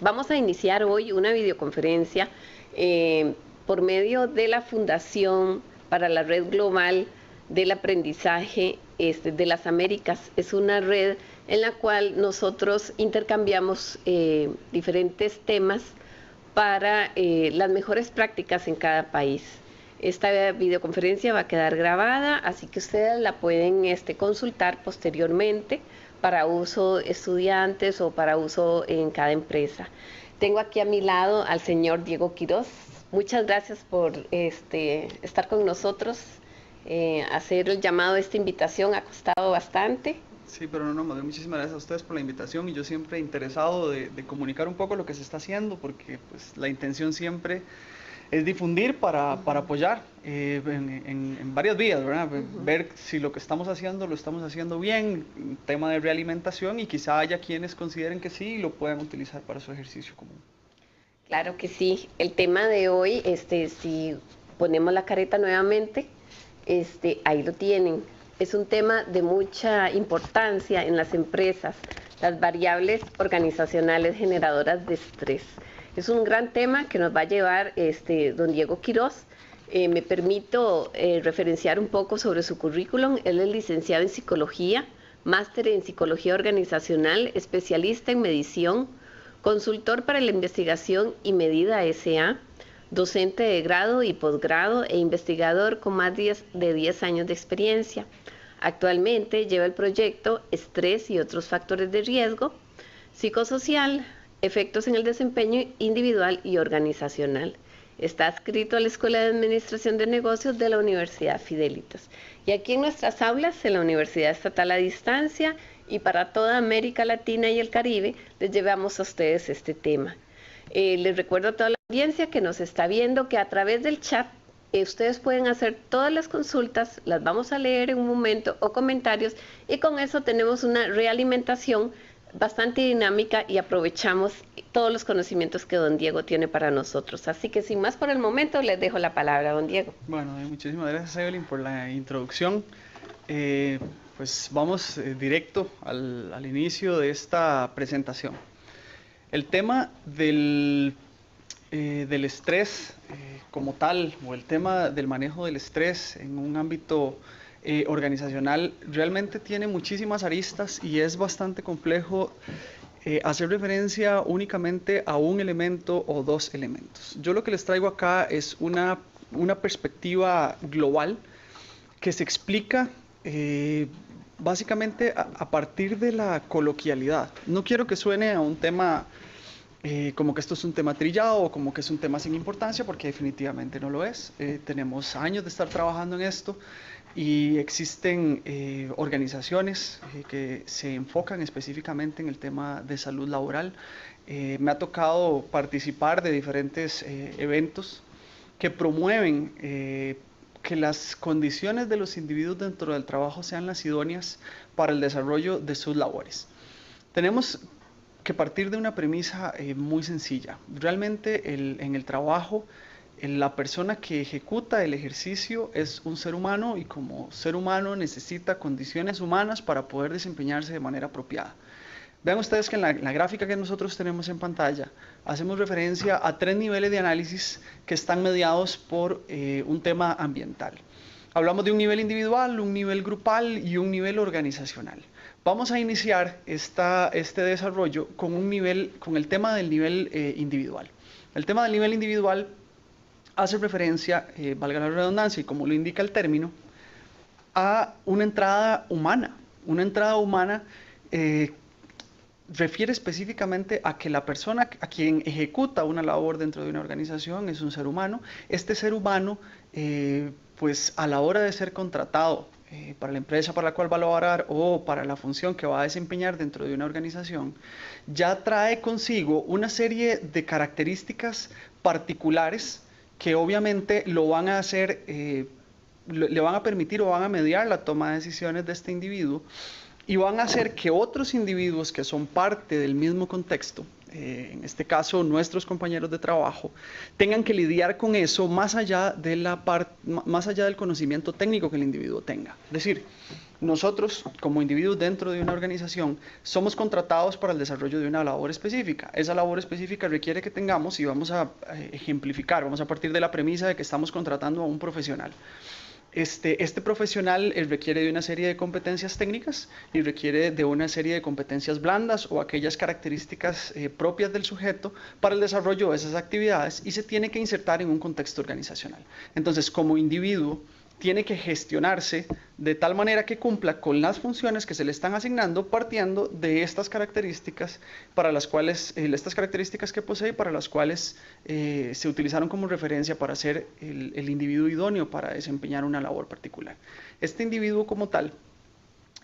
Vamos a iniciar hoy una videoconferencia por medio de la Fundación para la Red Global del Aprendizaje de las Américas. Es una red en la cual nosotros intercambiamos diferentes temas para las mejores prácticas en cada país. Esta videoconferencia va a quedar grabada, así que ustedes la pueden consultar posteriormente para uso estudiantes o para uso en cada empresa. Tengo aquí a mi lado al señor Diego Quiroz. Muchas gracias por estar con nosotros, hacer el llamado a esta invitación. Ha costado bastante. Sí, pero no, muchísimas gracias a ustedes por la invitación y yo siempre interesado de comunicar un poco lo que se está haciendo, porque pues la intención siempre es difundir para apoyar en varias vías, ¿verdad? Ver si lo que estamos haciendo lo estamos haciendo bien, tema de realimentación, y quizá haya quienes consideren que sí y lo puedan utilizar para su ejercicio común. Claro que sí. El tema de hoy, si ponemos la careta nuevamente, ahí lo tienen. Es un tema de mucha importancia en las empresas, las variables organizacionales generadoras de estrés. Es un gran tema que nos va a llevar don Diego Quiroz. Me permito referenciar un poco sobre su currículum. Él es licenciado en Psicología, máster en Psicología Organizacional, especialista en medición, consultor para la investigación y medida SA, docente de grado y posgrado e investigador con más de 10 años de experiencia. Actualmente lleva el proyecto Estrés y otros factores de riesgo psicosocial, efectos en el desempeño individual y organizacional. Está adscrito a la Escuela de Administración de Negocios de la Universidad Fidelitas. Y aquí en nuestras aulas, en la Universidad Estatal a Distancia y para toda América Latina y el Caribe, les llevamos a ustedes este tema. Les recuerdo a toda la audiencia que nos está viendo que a través del chat ustedes pueden hacer todas las consultas, las vamos a leer en un momento o comentarios, y con eso tenemos una realimentación bastante dinámica y aprovechamos todos los conocimientos que don Diego tiene para nosotros. Así que sin más por el momento, les dejo la palabra a don Diego. Bueno, muchísimas gracias, Evelyn, por la introducción. Pues vamos directo al inicio de esta presentación. El tema del estrés como tal, o el tema del manejo del estrés en un ámbito organizacional, realmente tiene muchísimas aristas y es bastante complejo hacer referencia únicamente a un elemento o dos elementos. Yo lo que les traigo acá es una perspectiva global que se explica básicamente a partir de la coloquialidad. No quiero que suene a un tema como que esto es un tema trillado o como que es un tema sin importancia, porque definitivamente no lo es. Tenemos años de estar trabajando en esto y existen organizaciones que se enfocan específicamente en el tema de salud laboral. Me ha tocado participar de diferentes eventos que promueven que las condiciones de los individuos dentro del trabajo sean las idóneas para el desarrollo de sus labores. Tenemos que partir de una premisa muy sencilla. Realmente en el trabajo, la persona que ejecuta el ejercicio es un ser humano, y como ser humano necesita condiciones humanas para poder desempeñarse de manera apropiada. Vean ustedes que en la gráfica que nosotros tenemos en pantalla hacemos referencia a 3 niveles de análisis que están mediados por un tema ambiental. Hablamos de un nivel individual, un nivel grupal y un nivel organizacional. Vamos a iniciar este desarrollo con el tema del nivel individual. El tema del nivel individual hace referencia, valga la redundancia y como lo indica el término, a una entrada humana. Una entrada humana refiere específicamente a que la persona a quien ejecuta una labor dentro de una organización es un ser humano. Este ser humano, pues a la hora de ser contratado para la empresa para la cual va a laborar o para la función que va a desempeñar dentro de una organización, ya trae consigo una serie de características particulares que obviamente lo van a hacer, le van a permitir o van a mediar la toma de decisiones de este individuo, y van a hacer que otros individuos que son parte del mismo contexto, en este caso nuestros compañeros de trabajo, tengan que lidiar con eso más allá del conocimiento técnico que el individuo tenga. Es decir, nosotros, como individuos dentro de una organización, somos contratados para el desarrollo de una labor específica. Esa labor específica requiere que tengamos, y vamos a ejemplificar, vamos a partir de la premisa de que estamos contratando a un profesional. Este profesional requiere de una serie de competencias técnicas y requiere de una serie de competencias blandas o aquellas características propias del sujeto para el desarrollo de esas actividades, y se tiene que insertar en un contexto organizacional. Entonces, como individuo, tiene que gestionarse de tal manera que cumpla con las funciones que se le están asignando, partiendo de estas características para las cuales, estas características que posee, para las cuales se utilizaron como referencia para ser el individuo idóneo para desempeñar una labor particular. Este individuo como tal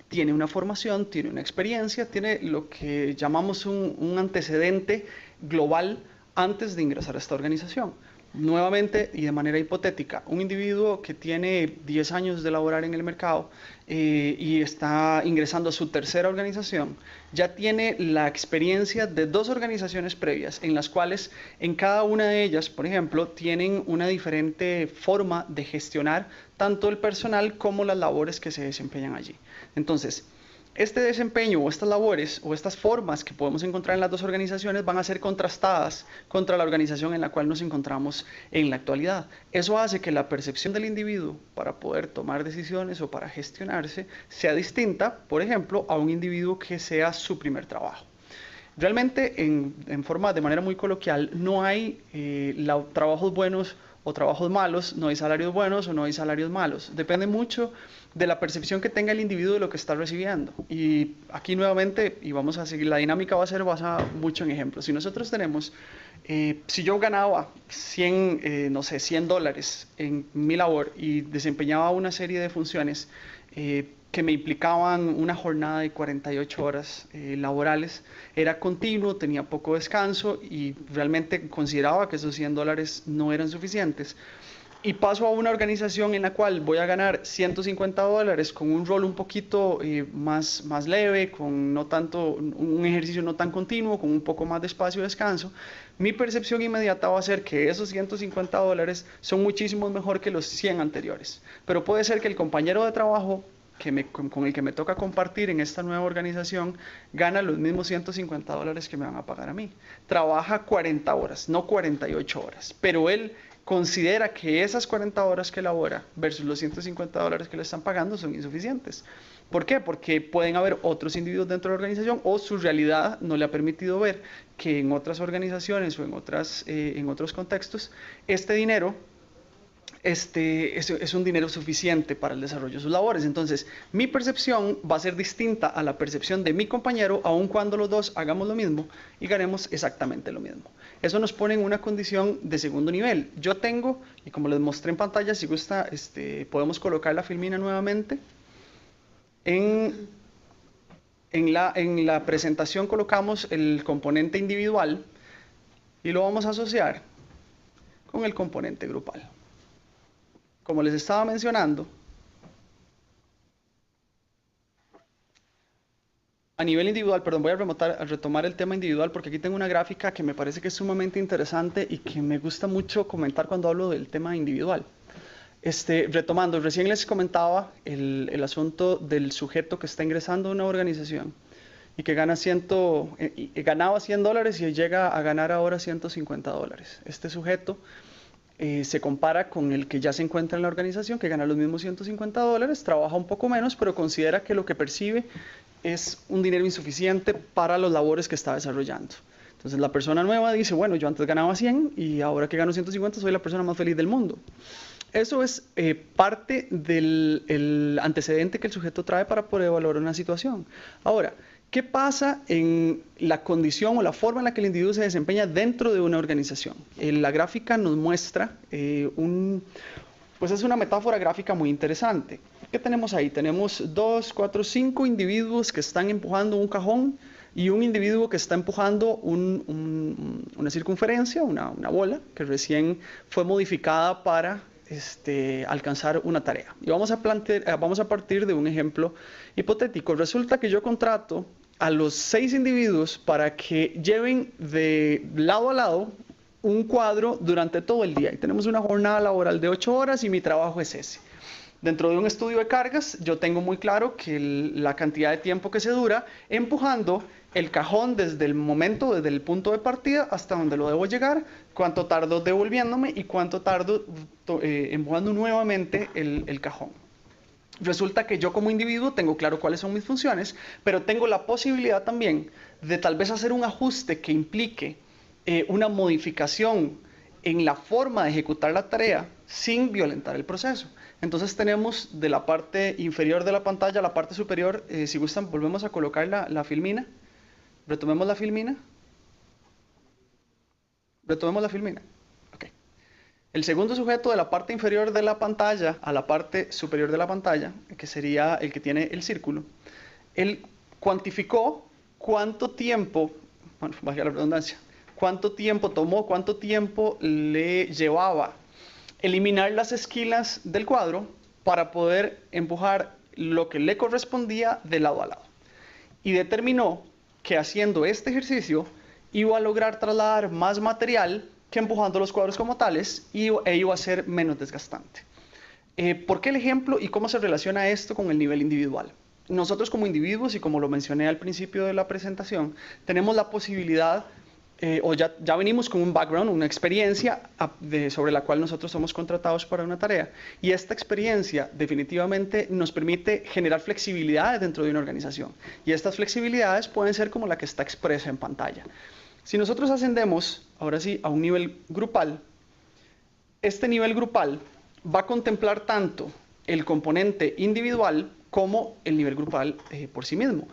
tiene una formación, tiene una experiencia, tiene lo que llamamos un antecedente global antes de ingresar a esta organización. Nuevamente y de manera hipotética, un individuo que tiene 10 años de laborar en el mercado y está ingresando a su tercera organización, ya tiene la experiencia de 2 organizaciones previas, en las cuales en cada una de ellas, por ejemplo, tienen una diferente forma de gestionar tanto el personal como las labores que se desempeñan allí. Entonces, este desempeño o estas labores o estas formas que podemos encontrar en las 2 organizaciones van a ser contrastadas contra la organización en la cual nos encontramos en la actualidad. Eso hace que la percepción del individuo para poder tomar decisiones o para gestionarse sea distinta, por ejemplo, a un individuo que sea su primer trabajo. Realmente, en forma de manera muy coloquial, no hay trabajos buenos o trabajos malos, no hay salarios buenos o no hay salarios malos. Depende mucho de la percepción que tenga el individuo de lo que está recibiendo. Y aquí nuevamente, y vamos a seguir, la dinámica va a ser basada mucho en ejemplos. Si nosotros tenemos, si yo ganaba 100, no sé, $100 en mi labor y desempeñaba una serie de funciones que me implicaban una jornada de 48 horas laborales, era continuo, tenía poco descanso y realmente consideraba que esos $100 no eran suficientes. Y paso a una organización en la cual voy a ganar $150 con un rol un poquito más leve, con no tanto, un ejercicio no tan continuo, con un poco más de espacio de descanso. Mi percepción inmediata va a ser que esos $150 son muchísimo mejor que los 100 anteriores. Pero puede ser que el compañero de trabajo con el que me toca compartir en esta nueva organización gana los mismos $150 que me van a pagar a mí. Trabaja 40 horas, no 48 horas, pero él considera que esas 40 horas que labora versus los $150 que le están pagando son insuficientes. ¿Por qué? Porque pueden haber otros individuos dentro de la organización o su realidad no le ha permitido ver que en otras organizaciones o en otros contextos este dinero es un dinero suficiente para el desarrollo de sus labores. Entonces, mi percepción va a ser distinta a la percepción de mi compañero, aun cuando los dos hagamos lo mismo y ganemos exactamente lo mismo. Eso nos pone en una condición de segundo nivel. Yo tengo, y como les mostré en pantalla, si gusta, podemos colocar la filmina nuevamente. En la presentación colocamos el componente individual y lo vamos a asociar con el componente grupal. Como les estaba mencionando, a nivel individual, perdón, voy a retomar el tema individual porque aquí tengo una gráfica que me parece que es sumamente interesante y que me gusta mucho comentar cuando hablo del tema individual. Retomando, recién les comentaba el asunto del sujeto que está ingresando a una organización y que ganaba $100 y llega a ganar ahora $150. Este sujeto se compara con el que ya se encuentra en la organización, que gana los mismos $150, trabaja un poco menos, pero considera que lo que percibe es un dinero insuficiente para las labores que está desarrollando. Entonces la persona nueva dice, bueno, yo antes ganaba 100 y ahora que gano 150 soy la persona más feliz del mundo. Eso es parte del antecedente que el sujeto trae para poder evaluar una situación. Ahora, ¿qué pasa en la condición o la forma en la que el individuo se desempeña dentro de una organización? La gráfica nos muestra pues es una metáfora gráfica muy interesante. ¿Qué tenemos ahí? Tenemos 2, 4, 5 individuos que están empujando un cajón y un individuo que está empujando una circunferencia, una bola, que recién fue modificada para alcanzar una tarea. Y vamos a partir de un ejemplo hipotético. Resulta que yo contrato a los 6 individuos para que lleven de lado a lado un cuadro durante todo el día. Y tenemos una jornada laboral de 8 horas y mi trabajo es ese. Dentro de un estudio de cargas, yo tengo muy claro que la cantidad de tiempo que se dura empujando el cajón desde desde el punto de partida hasta donde lo debo llegar, cuánto tardo devolviéndome y cuánto tardo empujando nuevamente el cajón. Resulta que yo como individuo tengo claro cuáles son mis funciones, pero tengo la posibilidad también de tal vez hacer un ajuste que implique una modificación en la forma de ejecutar la tarea sin violentar el proceso. Entonces tenemos de la parte inferior de la pantalla a la parte superior, si gustan volvemos a colocar la filmina. Retomemos la filmina. Retomemos la filmina. Okay. El segundo sujeto de la parte inferior de la pantalla a la parte superior de la pantalla, que sería el que tiene el círculo, él cuantificó cuánto tiempo, bueno, valga la redundancia, cuánto tiempo tomó, cuánto tiempo le llevaba eliminar las esquilas del cuadro para poder empujar lo que le correspondía de lado a lado. Y determinó que haciendo este ejercicio iba a lograr trasladar más material que empujando los cuadros como tales e iba a ser menos desgastante. ¿Por qué el ejemplo y cómo se relaciona esto con el nivel individual? Nosotros como individuos, y como lo mencioné al principio de la presentación, tenemos la posibilidad o ya venimos con un background, una experiencia sobre la cual nosotros somos contratados para una tarea. Y esta experiencia definitivamente nos permite generar flexibilidades dentro de una organización. Y estas flexibilidades pueden ser como la que está expresa en pantalla. Si nosotros ascendemos, ahora sí, a un nivel grupal, este nivel grupal va a contemplar tanto el componente individual como el nivel grupal por sí mismo.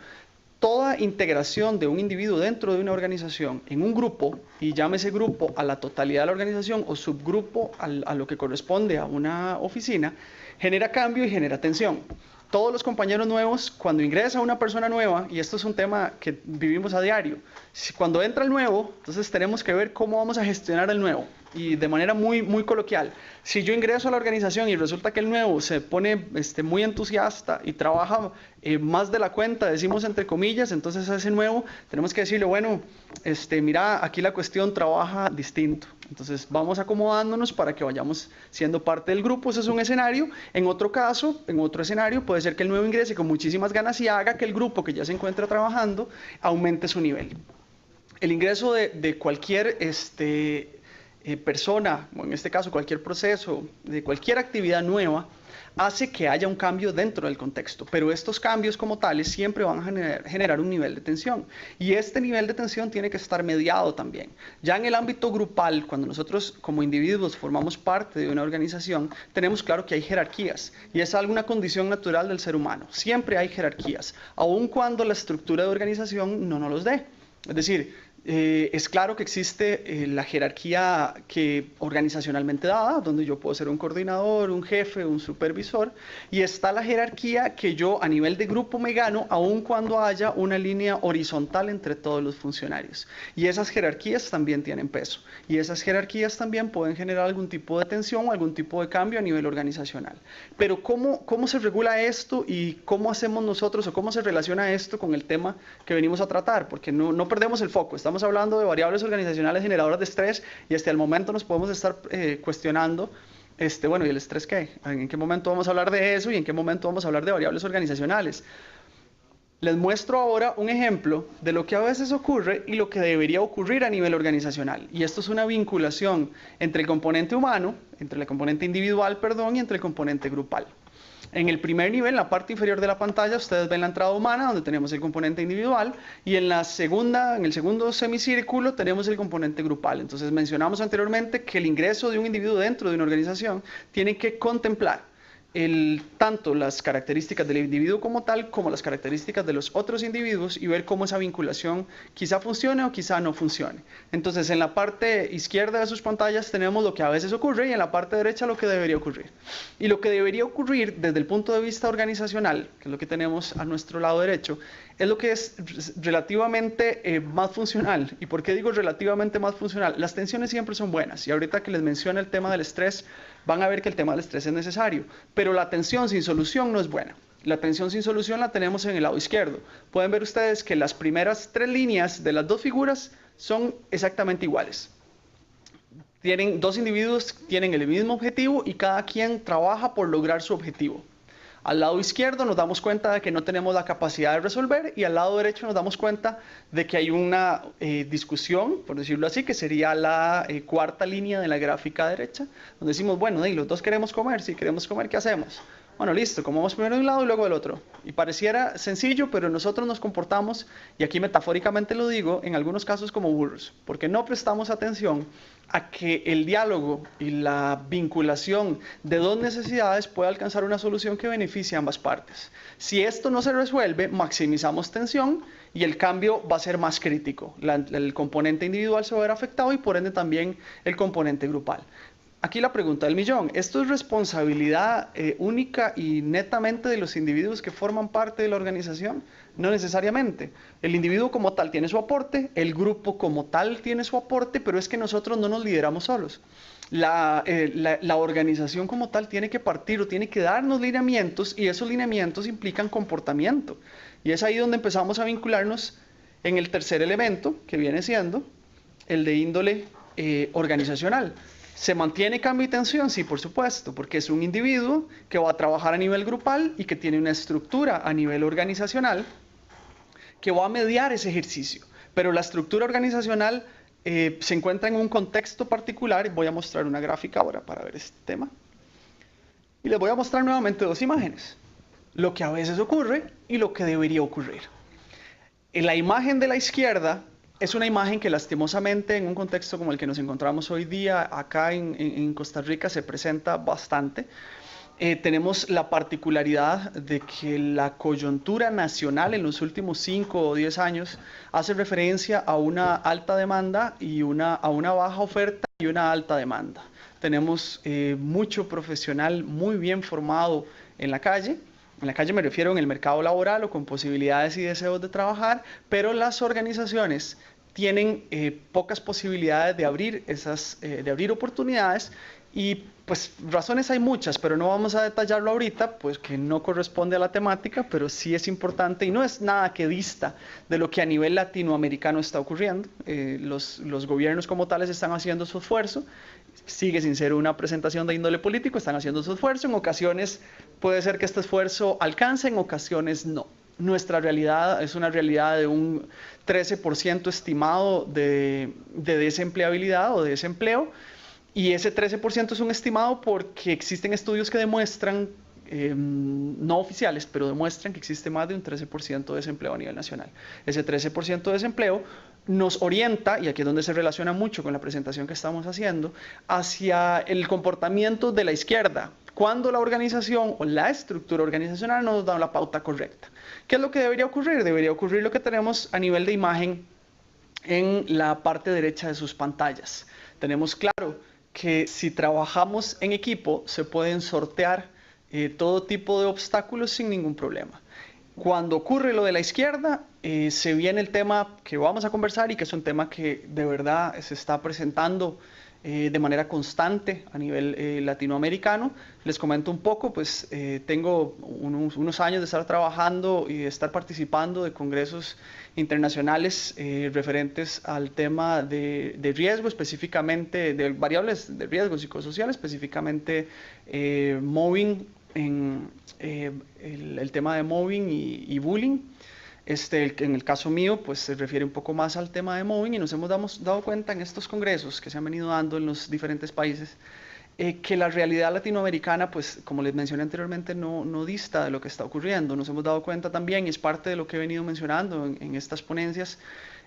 Toda integración de un individuo dentro de una organización en un grupo, y llámese grupo a la totalidad de la organización o subgrupo a lo que corresponde a una oficina, genera cambio y genera tensión. Todos los compañeros nuevos, cuando ingresa una persona nueva, y esto es un tema que vivimos a diario, cuando entra el nuevo, entonces tenemos que ver cómo vamos a gestionar el nuevo, y de manera muy coloquial. Si yo ingreso a la organización y resulta que el nuevo se pone muy entusiasta y trabaja más de la cuenta, decimos entre comillas, entonces a ese nuevo tenemos que decirle, bueno, mira, aquí la cuestión trabaja distinto. Entonces vamos acomodándonos para que vayamos siendo parte del grupo. Ese es un escenario. En otro caso, en otro escenario, puede ser que el nuevo ingrese con muchísimas ganas y haga que el grupo que ya se encuentra trabajando aumente su nivel. El ingreso de cualquier persona, o en este caso cualquier proceso, de cualquier actividad nueva, hace que haya un cambio dentro del contexto, pero estos cambios como tales siempre van a generar un nivel de tensión, y este nivel de tensión tiene que estar mediado también. Ya en el ámbito grupal, cuando nosotros como individuos formamos parte de una organización, tenemos claro que hay jerarquías, y es alguna condición natural del ser humano. Siempre hay jerarquías, aun cuando la estructura de organización no nos los dé. Es decir, es claro que existe la jerarquía organizacionalmente dada, donde yo puedo ser un coordinador, un jefe, un supervisor, y está la jerarquía que yo a nivel de grupo me gano, aun cuando haya una línea horizontal entre todos los funcionarios. Y esas jerarquías también tienen peso, y esas jerarquías también pueden generar algún tipo de tensión o algún tipo de cambio a nivel organizacional. Pero ¿cómo se regula esto y cómo hacemos nosotros o cómo se relaciona esto con el tema que venimos a tratar? Porque no perdemos el foco. Estamos hablando de variables organizacionales generadoras de estrés y hasta el momento nos podemos estar cuestionando, bueno, ¿y el estrés qué? ¿En qué momento vamos a hablar de eso y en qué momento vamos a hablar de variables organizacionales? Les muestro ahora un ejemplo de lo que a veces ocurre y lo que debería ocurrir a nivel organizacional. Y esto es una vinculación entre el componente humano, entre el componente individual, perdón, y entre el componente grupal. En el primer nivel, en la parte inferior de la pantalla, ustedes ven la entrada humana, donde tenemos el componente individual, y en el segundo semicírculo, tenemos el componente grupal. Entonces, mencionamos anteriormente que el ingreso de un individuo dentro de una organización tiene que contemplar tanto las características del individuo como tal, como las características de los otros individuos, y ver cómo esa vinculación quizá funcione o quizá no funcione. Entonces, en la parte izquierda de sus pantallas tenemos lo que a veces ocurre, y en la parte derecha lo que debería ocurrir. Y lo que debería ocurrir desde el punto de vista organizacional, que es lo que tenemos a nuestro lado derecho, es lo que es relativamente más funcional. ¿Y por qué digo relativamente más funcional? Las tensiones siempre son buenas, y ahorita que les menciono el tema del estrés, van a ver que el tema del estrés es necesario, pero la tensión sin solución no es buena. La tensión sin solución la tenemos en el lado izquierdo. Pueden ver ustedes que las primeras 3 líneas de las 2 figuras son exactamente iguales. dos individuos tienen el mismo objetivo y cada quien trabaja por lograr su objetivo. Al lado izquierdo nos damos cuenta de que no tenemos la capacidad de resolver y al lado derecho nos damos cuenta de que hay una discusión, por decirlo así, que sería la cuarta línea de la gráfica derecha, donde decimos, bueno, los dos queremos comer, si queremos comer, ¿qué hacemos? Bueno, listo, comamos primero de un lado y luego del otro. Y pareciera sencillo, pero nosotros nos comportamos, y aquí metafóricamente lo digo, en algunos casos como burros, porque no prestamos atención a que el diálogo y la vinculación de dos necesidades puede alcanzar una solución que beneficie a ambas partes. Si esto no se resuelve, maximizamos tensión y el cambio va a ser más crítico. El componente individual se va a ver afectado y por ende también el componente grupal. Aquí la pregunta del millón, ¿esto es responsabilidad única y netamente de los individuos que forman parte de la organización? No necesariamente. El individuo como tal tiene su aporte, el grupo como tal tiene su aporte, pero es que nosotros no nos lideramos solos. La organización como tal tiene que partir o tiene que darnos lineamientos y esos lineamientos implican comportamiento. Y es ahí donde empezamos a vincularnos en el tercer elemento, que viene siendo el de índole organizacional. ¿Se mantiene cambio y tensión? Sí, por supuesto, porque es un individuo que va a trabajar a nivel grupal y que tiene una estructura a nivel organizacional que va a mediar ese ejercicio. Pero la estructura organizacional se encuentra en un contexto particular. Voy a mostrar una gráfica ahora para ver este tema. Y les voy a mostrar nuevamente dos imágenes. Lo que a veces ocurre y lo que debería ocurrir. En la imagen de la izquierda es una imagen que lastimosamente en un contexto como el que nos encontramos hoy día acá en Costa Rica se presenta bastante. Tenemos la particularidad de que la coyuntura nacional en los últimos 5 o 10 años hace referencia a una alta demanda y a una baja oferta y una alta demanda. Tenemos mucho profesional muy bien formado en la calle. En la calle me refiero en el mercado laboral o con posibilidades y deseos de trabajar, pero las organizaciones tienen pocas posibilidades de abrir oportunidades y pues razones hay muchas, pero no vamos a detallarlo ahorita, pues que no corresponde a la temática, pero sí es importante y no es nada que dista de lo que a nivel latinoamericano está ocurriendo. Los gobiernos como tales están haciendo su esfuerzo, sigue sin ser una presentación de índole político, están haciendo su esfuerzo, en ocasiones puede ser que este esfuerzo alcance, en ocasiones no. Nuestra realidad es una realidad de un 13% estimado de desempleabilidad o de desempleo, y ese 13% es un estimado porque existen estudios que demuestran, no oficiales, pero demuestran que existe más de un 13% de desempleo a nivel nacional. Ese 13% de desempleo nos orienta, y aquí es donde se relaciona mucho con la presentación que estamos haciendo, hacia el comportamiento de la izquierda, cuando la organización o la estructura organizacional no nos da la pauta correcta. ¿Qué es lo que debería ocurrir? Debería ocurrir lo que tenemos a nivel de imagen en la parte derecha de sus pantallas. Tenemos claro que si trabajamos en equipo se pueden sortear todo tipo de obstáculos sin ningún problema. Cuando ocurre lo de la izquierda, se viene el tema que vamos a conversar y que es un tema que de verdad se está presentando de manera constante a nivel latinoamericano. Les comento un poco, pues tengo unos años de estar trabajando y de estar participando de congresos internacionales referentes al tema de riesgo, específicamente de variables de riesgo psicosocial, específicamente mobbing, el tema de mobbing y bullying. En el caso mío, pues se refiere un poco más al tema de mobbing y nos hemos dado cuenta en estos congresos que se han venido dando en los diferentes países que la realidad latinoamericana, pues como les mencioné anteriormente, no dista de lo que está ocurriendo. Nos hemos dado cuenta también, y es parte de lo que he venido mencionando en estas ponencias,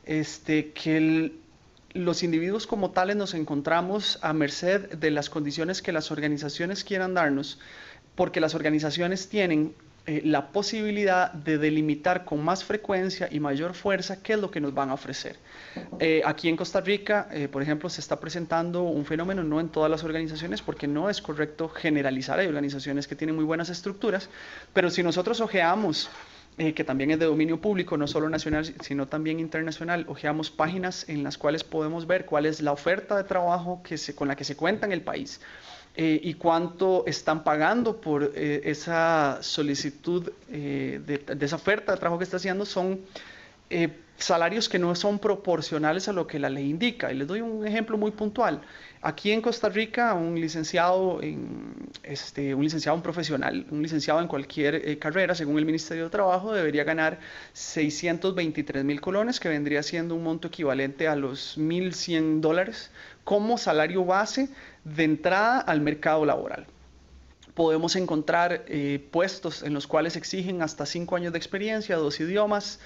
que los individuos como tales nos encontramos a merced de las condiciones que las organizaciones quieran darnos, porque las organizaciones tienen la posibilidad de delimitar con más frecuencia y mayor fuerza qué es lo que nos van a ofrecer. Aquí en Costa Rica, por ejemplo, se está presentando un fenómeno, no en todas las organizaciones, porque no es correcto generalizar, hay organizaciones que tienen muy buenas estructuras, pero si nosotros ojeamos, que también es de dominio público, no solo nacional, sino también internacional, ojeamos páginas en las cuales podemos ver cuál es la oferta de trabajo con la que se cuenta en el país. Y cuánto están pagando por esa solicitud de esa oferta de trabajo que está haciendo, son salarios que no son proporcionales a lo que la ley indica. Y les doy un ejemplo muy puntual. Aquí en Costa Rica, un licenciado un profesional, un licenciado en cualquier carrera, según el Ministerio de Trabajo, debería ganar 623.000 colones, que vendría siendo un monto equivalente a los $1.100 como salario base de entrada al mercado laboral. Podemos encontrar puestos en los cuales exigen hasta 5 años de experiencia, 2 idiomas,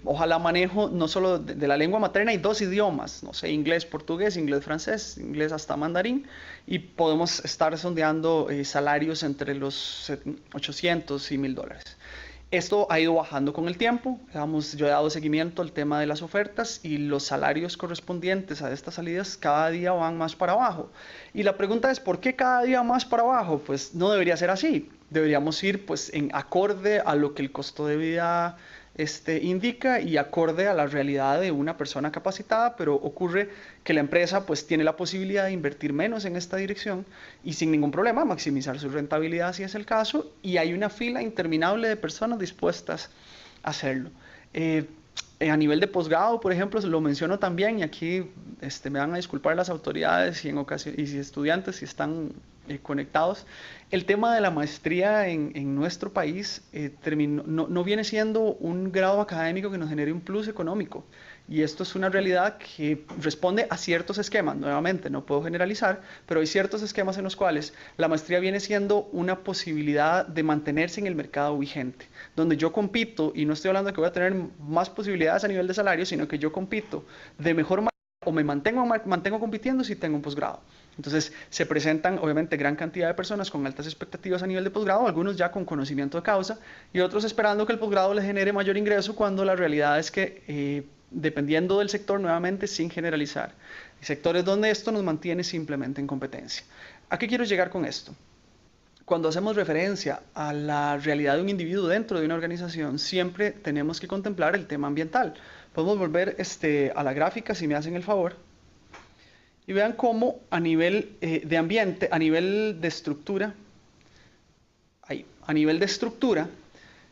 ojalá manejo no solo de la lengua materna y 2 idiomas, no sé, inglés, portugués, inglés, francés, inglés hasta mandarín, y podemos estar sondeando salarios entre los 800 y $1.000. Esto ha ido bajando con el tiempo. Yo he dado seguimiento al tema de las ofertas y los salarios correspondientes a estas salidas cada día van más para abajo. Y la pregunta es, ¿por qué cada día más para abajo? Pues no debería ser así. Deberíamos ir pues en acorde a lo que el costo de vida indica y acorde a la realidad de una persona capacitada, pero ocurre que la empresa pues tiene la posibilidad de invertir menos en esta dirección y sin ningún problema maximizar su rentabilidad si es el caso, y hay una fila interminable de personas dispuestas a hacerlo. A nivel de posgrado, por ejemplo, lo menciono también, y aquí me van a disculpar las autoridades y estudiantes si están conectados. El tema de la maestría en nuestro país no viene siendo un grado académico que nos genere un plus económico. Y esto es una realidad que responde a ciertos esquemas. Nuevamente, no puedo generalizar, pero hay ciertos esquemas en los cuales la maestría viene siendo una posibilidad de mantenerse en el mercado vigente, donde yo compito, y no estoy hablando de que voy a tener más posibilidades a nivel de salario, sino que yo compito de mejor manera o me mantengo compitiendo si tengo un posgrado. Entonces se presentan obviamente gran cantidad de personas con altas expectativas a nivel de posgrado, algunos ya con conocimiento de causa y otros esperando que el posgrado les genere mayor ingreso, cuando la realidad es que dependiendo del sector, nuevamente sin generalizar, hay sectores donde esto nos mantiene simplemente en competencia. ¿A qué quiero llegar con esto? Cuando hacemos referencia a la realidad de un individuo dentro de una organización, siempre tenemos que contemplar el tema ambiental. Podemos volver a la gráfica, si me hacen el favor, y vean cómo a nivel de ambiente, a nivel de estructura,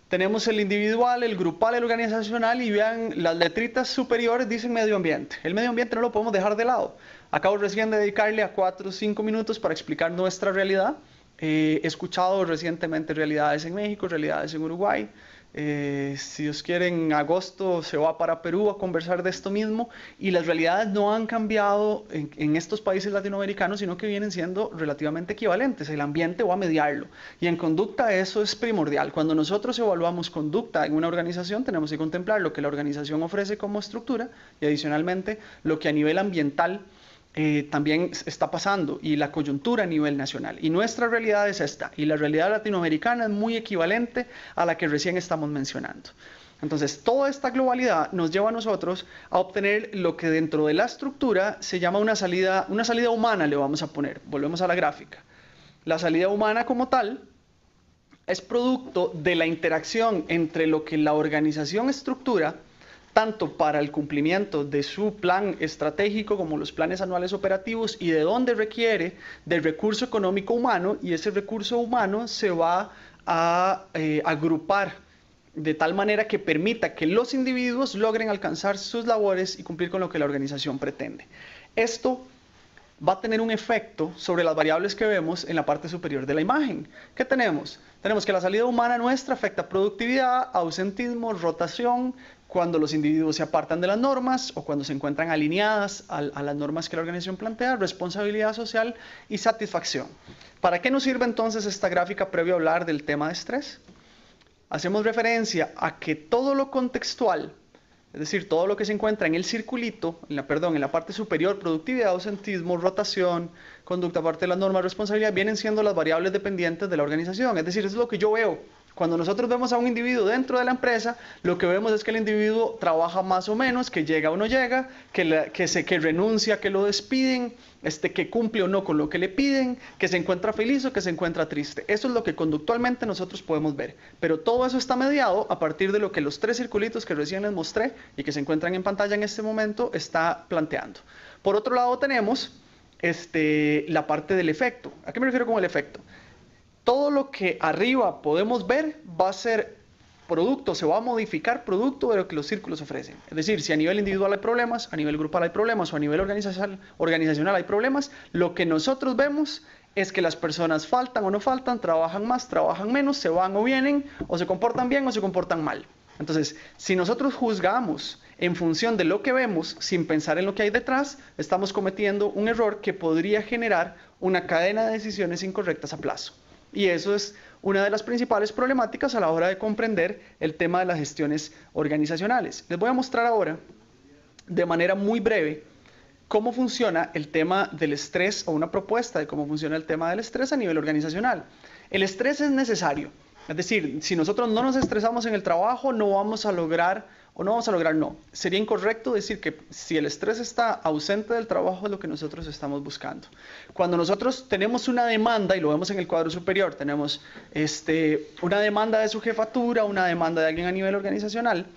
tenemos el individual, el grupal, el organizacional, y vean las letritas superiores dicen medio ambiente. El medio ambiente no lo podemos dejar de lado. Acabo recién de dedicarle a 4 o 5 minutos para explicar nuestra realidad. He escuchado recientemente realidades en México, realidades en Uruguay. Si Dios quiere, en agosto se va para Perú a conversar de esto mismo, y las realidades no han cambiado en estos países latinoamericanos, sino que vienen siendo relativamente equivalentes. El ambiente va a mediarlo, y en conducta eso es primordial. Cuando nosotros evaluamos conducta en una organización, tenemos que contemplar lo que la organización ofrece como estructura y adicionalmente lo que a nivel ambiental también está pasando, y la coyuntura a nivel nacional. Y nuestra realidad es esta, y la realidad latinoamericana es muy equivalente a la que recién estamos mencionando. Entonces, toda esta globalidad nos lleva a nosotros a obtener lo que dentro de la estructura se llama una salida humana, le vamos a poner. Volvemos a la gráfica. La salida humana como tal es producto de la interacción entre lo que la organización estructura, tanto para el cumplimiento de su plan estratégico como los planes anuales operativos, y de dónde requiere del recurso económico humano, y ese recurso humano se va a agrupar de tal manera que permita que los individuos logren alcanzar sus labores y cumplir con lo que la organización pretende. Esto va a tener un efecto sobre las variables que vemos en la parte superior de la imagen. ¿Qué tenemos? Tenemos que la salida humana nuestra afecta productividad, ausentismo, rotación, cuando los individuos se apartan de las normas o cuando se encuentran alineadas a las normas que la organización plantea, responsabilidad social y satisfacción. ¿Para qué nos sirve entonces esta gráfica previo a hablar del tema de estrés? Hacemos referencia a que todo lo contextual, es decir, todo lo que se encuentra en el circulito, en la parte superior, productividad, ausentismo, rotación, conducta, parte de las normas, responsabilidad, vienen siendo las variables dependientes de la organización. Es decir, eso es lo que yo veo. Cuando nosotros vemos a un individuo dentro de la empresa, lo que vemos es que el individuo trabaja más o menos, que llega o no llega, que renuncia, que lo despiden, que cumple o no con lo que le piden, que se encuentra feliz o que se encuentra triste. Eso es lo que conductualmente nosotros podemos ver. Pero todo eso está mediado a partir de lo que los 3 circulitos que recién les mostré y que se encuentran en pantalla en este momento está planteando. Por otro lado tenemos la parte del efecto. ¿A qué me refiero con el efecto? Todo lo que arriba podemos ver va a ser producto, se va a modificar producto de lo que los círculos ofrecen. Es decir, si a nivel individual hay problemas, a nivel grupal hay problemas o a nivel organizacional hay problemas, lo que nosotros vemos es que las personas faltan o no faltan, trabajan más, trabajan menos, se van o vienen, o se comportan bien o se comportan mal. Entonces, si nosotros juzgamos en función de lo que vemos, sin pensar en lo que hay detrás, estamos cometiendo un error que podría generar una cadena de decisiones incorrectas a plazo. Y eso es una de las principales problemáticas a la hora de comprender el tema de las gestiones organizacionales. Les voy a mostrar ahora, de manera muy breve, cómo funciona el tema del estrés, o una propuesta de cómo funciona el tema del estrés a nivel organizacional. El estrés es necesario. Es decir, si nosotros no nos estresamos en el trabajo, no vamos a lograr, no. Sería incorrecto decir que si el estrés está ausente del trabajo es lo que nosotros estamos buscando. Cuando nosotros tenemos una demanda, y lo vemos en el cuadro superior, tenemos una demanda de su jefatura, una demanda de alguien a nivel organizacional,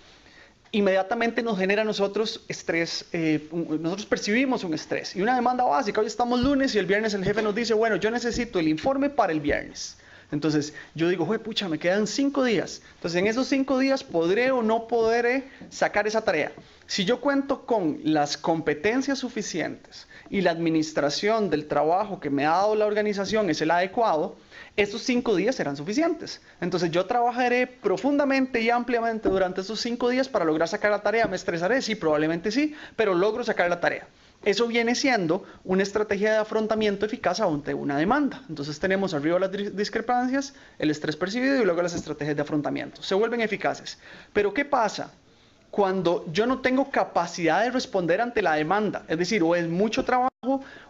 inmediatamente nos genera a nosotros estrés, nosotros percibimos un estrés. Y una demanda básica, hoy estamos lunes y el viernes el jefe nos dice, bueno, yo necesito el informe para el viernes. Entonces yo digo, pucha, me quedan 5 días. Entonces en esos 5 días podré o no podré sacar esa tarea. Si yo cuento con las competencias suficientes y la administración del trabajo que me ha dado la organización es el adecuado, esos 5 días serán suficientes. Entonces yo trabajaré profundamente y ampliamente durante esos 5 días para lograr sacar la tarea. ¿Me estresaré? Sí, probablemente sí, pero logro sacar la tarea. Eso viene siendo una estrategia de afrontamiento eficaz ante una demanda. Entonces tenemos arriba las discrepancias, el estrés percibido y luego las estrategias de afrontamiento. Se vuelven eficaces. Pero ¿qué pasa cuando yo no tengo capacidad de responder ante la demanda? Es decir, o es mucho trabajo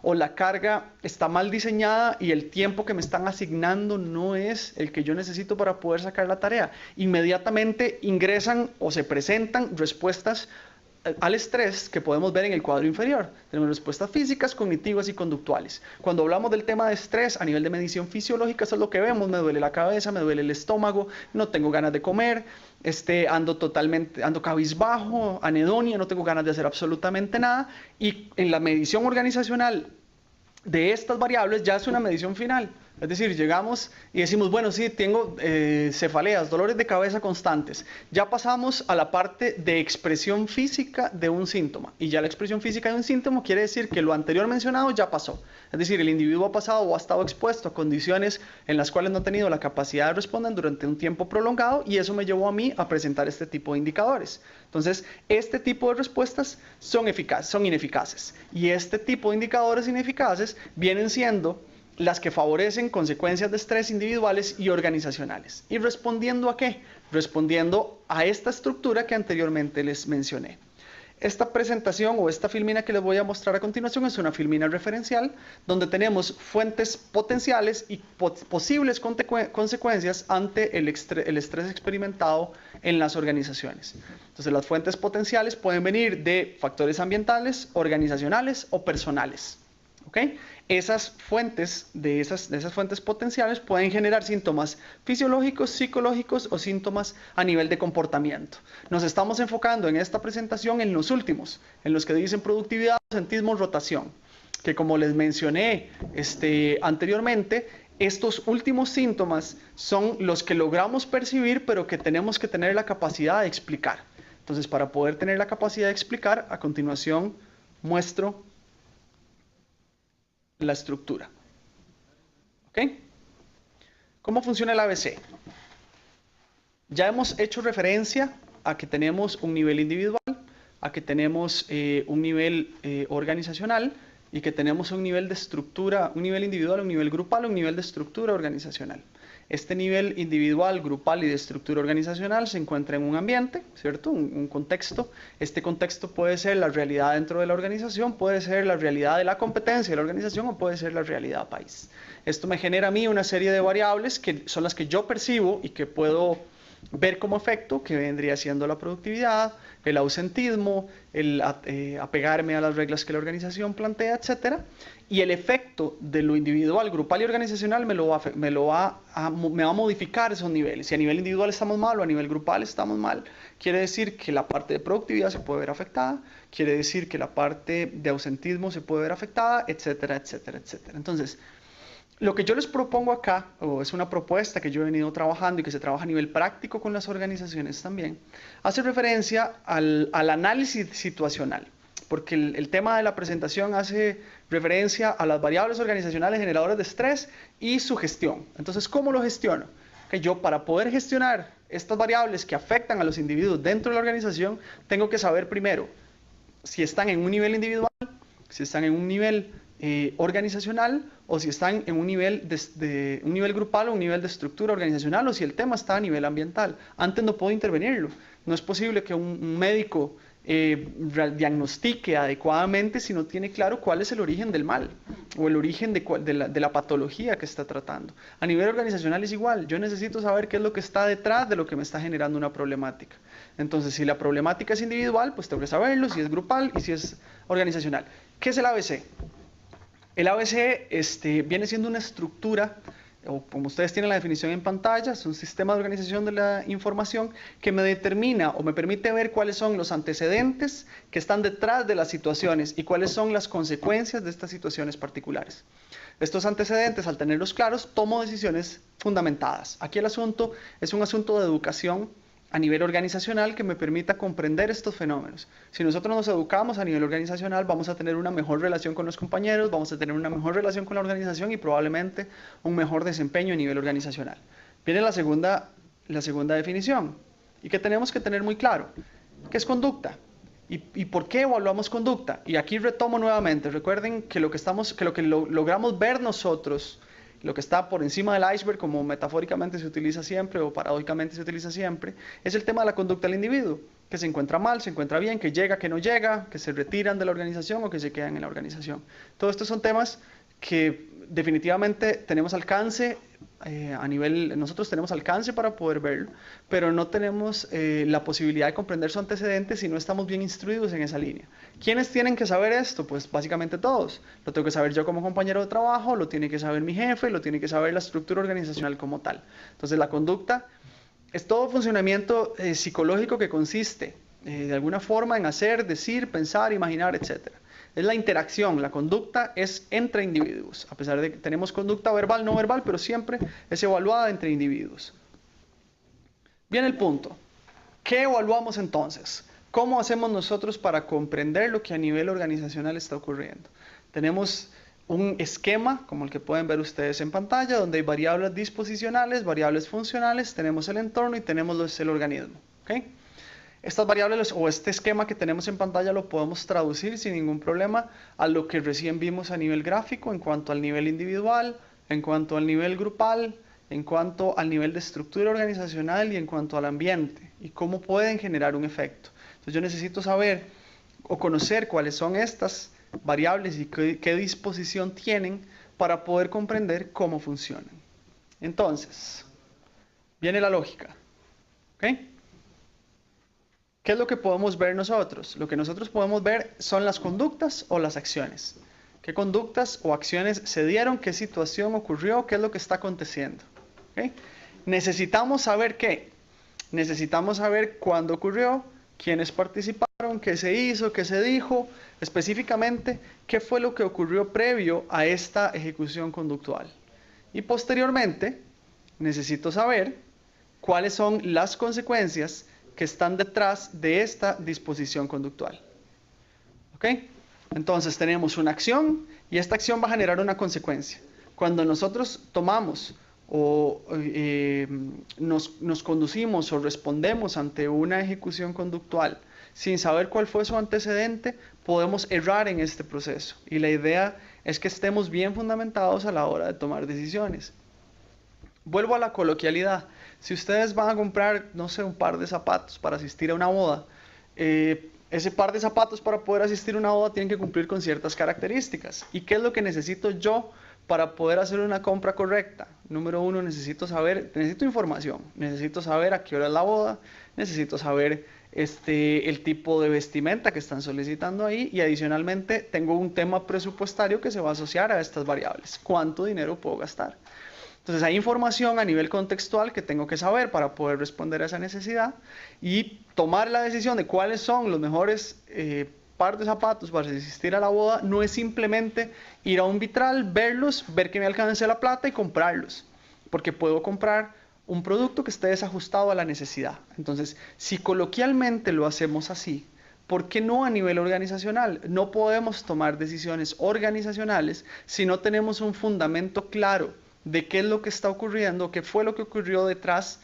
o la carga está mal diseñada y el tiempo que me están asignando no es el que yo necesito para poder sacar la tarea. Inmediatamente ingresan o se presentan respuestas al estrés que podemos ver en el cuadro inferior. Tenemos respuestas físicas, cognitivas y conductuales. Cuando hablamos del tema de estrés a nivel de medición fisiológica, eso es lo que vemos: me duele la cabeza, me duele el estómago, no tengo ganas de comer, ando cabizbajo, anedonia, no tengo ganas de hacer absolutamente nada. Y en la medición organizacional de estas variables ya es una medición final. Es decir, llegamos y decimos, bueno, sí, tengo cefaleas, dolores de cabeza constantes. Ya pasamos a la parte de expresión física de un síntoma. Y ya la expresión física de un síntoma quiere decir que lo anterior mencionado ya pasó. Es decir, el individuo ha pasado o ha estado expuesto a condiciones en las cuales no ha tenido la capacidad de responder durante un tiempo prolongado, y eso me llevó a mí a presentar este tipo de indicadores. Entonces, este tipo de respuestas son ineficaces. Y este tipo de indicadores ineficaces vienen siendo las que favorecen consecuencias de estrés individuales y organizacionales. ¿Y respondiendo a qué? Respondiendo a esta estructura que anteriormente les mencioné. Esta presentación o esta filmina que les voy a mostrar a continuación es una filmina referencial donde tenemos fuentes potenciales y posibles consecuencias ante el estrés experimentado en las organizaciones. Entonces, las fuentes potenciales pueden venir de factores ambientales, organizacionales o personales. ¿Okay? Esas fuentes potenciales pueden generar síntomas fisiológicos, psicológicos o síntomas a nivel de comportamiento. Nos estamos enfocando en esta presentación en los últimos, en los que dicen productividad, ausentismo, rotación, que como les mencioné anteriormente, estos últimos síntomas son los que logramos percibir, pero que tenemos que tener la capacidad de explicar. Entonces, para poder tener la capacidad de explicar, a continuación muestro la estructura. ¿Ok? ¿Cómo funciona el ABC? Ya hemos hecho referencia a que tenemos un nivel individual, a que tenemos un nivel organizacional y que tenemos un nivel de estructura, un nivel individual, un nivel grupal, un nivel de estructura organizacional. Este nivel individual, grupal y de estructura organizacional se encuentra en un ambiente, ¿cierto? Un contexto. Este contexto puede ser la realidad dentro de la organización, puede ser la realidad de la competencia de la organización o puede ser la realidad país. Esto me genera a mí una serie de variables que son las que yo percibo y que puedo ver como efecto, que vendría siendo la productividad, el ausentismo, el apegarme a las reglas que la organización plantea, etcétera. Y el efecto de lo individual, grupal y organizacional me va a modificar esos niveles. Si a nivel individual estamos mal o a nivel grupal estamos mal, quiere decir que la parte de productividad se puede ver afectada, quiere decir que la parte de ausentismo se puede ver afectada, etcétera, etcétera, etcétera. Entonces, Lo que yo les propongo acá, o es una propuesta que yo he venido trabajando y que se trabaja a nivel práctico con las organizaciones también, hace referencia al análisis situacional, porque el tema de la presentación hace referencia a las variables organizacionales generadoras de estrés y su gestión. Entonces, ¿cómo lo gestiono? Que yo, para poder gestionar estas variables que afectan a los individuos dentro de la organización, tengo que saber primero si están en un nivel individual, si están en un nivel organizacional, o si están en un nivel, un nivel grupal o un nivel de estructura organizacional, o si el tema está a nivel ambiental. Antes no puedo intervenirlo. No es posible que un médico diagnostique adecuadamente si no tiene claro cuál es el origen del mal o el origen de la patología que está tratando. A nivel organizacional es igual. Yo necesito saber qué es lo que está detrás de lo que me está generando una problemática. Entonces, si la problemática es individual, pues tengo que saberlo, si es grupal y si es organizacional. ¿Qué es el ABC? El ABC viene siendo una estructura, o como ustedes tienen la definición en pantalla, es un sistema de organización de la información que me determina o me permite ver cuáles son los antecedentes que están detrás de las situaciones y cuáles son las consecuencias de estas situaciones particulares. Estos antecedentes, al tenerlos claros, tomo decisiones fundamentadas. Aquí el asunto es un asunto de educación a nivel organizacional que me permita comprender estos fenómenos. Si nosotros nos educamos a nivel organizacional, vamos a tener una mejor relación con los compañeros, vamos a tener una mejor relación con la organización y probablemente un mejor desempeño a nivel organizacional. Viene la segunda definición, y que tenemos que tener muy claro, ¿qué es conducta? ¿Y por qué evaluamos conducta? Y aquí retomo nuevamente, recuerden que lo que logramos ver nosotros, lo que está por encima del iceberg, como metafóricamente se utiliza siempre o paradójicamente se utiliza siempre, es el tema de la conducta del individuo, que se encuentra mal, se encuentra bien, que llega, que no llega, que se retiran de la organización o que se quedan en la organización. Todos estos son temas que definitivamente tenemos alcance nosotros tenemos alcance para poder verlo, pero no tenemos la posibilidad de comprender su antecedente si no estamos bien instruidos en esa línea. ¿Quiénes tienen que saber esto? Pues básicamente todos. Lo tengo que saber yo como compañero de trabajo, lo tiene que saber mi jefe, lo tiene que saber la estructura organizacional como tal. Entonces la conducta es todo funcionamiento psicológico que consiste de alguna forma en hacer, decir, pensar, imaginar, etc. Es la interacción, la conducta es entre individuos, a pesar de que tenemos conducta verbal, no verbal, pero siempre es evaluada entre individuos. Viene el punto. ¿Qué evaluamos entonces? ¿Cómo hacemos nosotros para comprender lo que a nivel organizacional está ocurriendo? Tenemos un esquema, como el que pueden ver ustedes en pantalla, donde hay variables disposicionales, variables funcionales, tenemos el entorno y tenemos el organismo. ¿Okay? Estas variables o este esquema que tenemos en pantalla lo podemos traducir sin ningún problema a lo que recién vimos a nivel gráfico en cuanto al nivel individual, en cuanto al nivel grupal, en cuanto al nivel de estructura organizacional y en cuanto al ambiente y cómo pueden generar un efecto. Entonces yo necesito saber o conocer cuáles son estas variables y qué disposición tienen para poder comprender cómo funcionan. Entonces, viene la lógica. ¿Ok? ¿Qué es lo que podemos ver nosotros? Lo que nosotros podemos ver son las conductas o las acciones. ¿Qué conductas o acciones se dieron? ¿Qué situación ocurrió? ¿Qué es lo que está aconteciendo? ¿Okay? Necesitamos saber qué. Necesitamos saber cuándo ocurrió, quiénes participaron, qué se hizo, qué se dijo, específicamente qué fue lo que ocurrió previo a esta ejecución conductual. Y posteriormente, necesito saber cuáles son las consecuencias que están detrás de esta disposición conductual. ¿Ok? Entonces tenemos una acción y esta acción va a generar una consecuencia. Cuando nosotros tomamos o nos conducimos o respondemos ante una ejecución conductual sin saber cuál fue su antecedente, podemos errar en este proceso. Y la idea es que estemos bien fundamentados a la hora de tomar decisiones. Vuelvo a la coloquialidad. Si ustedes van a comprar, no sé, un par de zapatos para asistir a una boda, ese par de zapatos para poder asistir a una boda tienen que cumplir con ciertas características. ¿Y qué es lo que necesito yo para poder hacer una compra correcta? Número uno, necesito información. Necesito saber a qué hora es la boda, necesito saber el tipo de vestimenta que están solicitando ahí y adicionalmente tengo un tema presupuestario que se va a asociar a estas variables. ¿Cuánto dinero puedo gastar? Entonces hay información a nivel contextual que tengo que saber para poder responder a esa necesidad y tomar la decisión de cuáles son los mejores par de zapatos para asistir a la boda no es simplemente ir a un vitral, verlos, ver que me alcance la plata y comprarlos, porque puedo comprar un producto que esté desajustado a la necesidad. Entonces, si coloquialmente lo hacemos así, ¿por qué no a nivel organizacional? No podemos tomar decisiones organizacionales si no tenemos un fundamento claro de qué es lo que está ocurriendo, qué fue lo que ocurrió detrás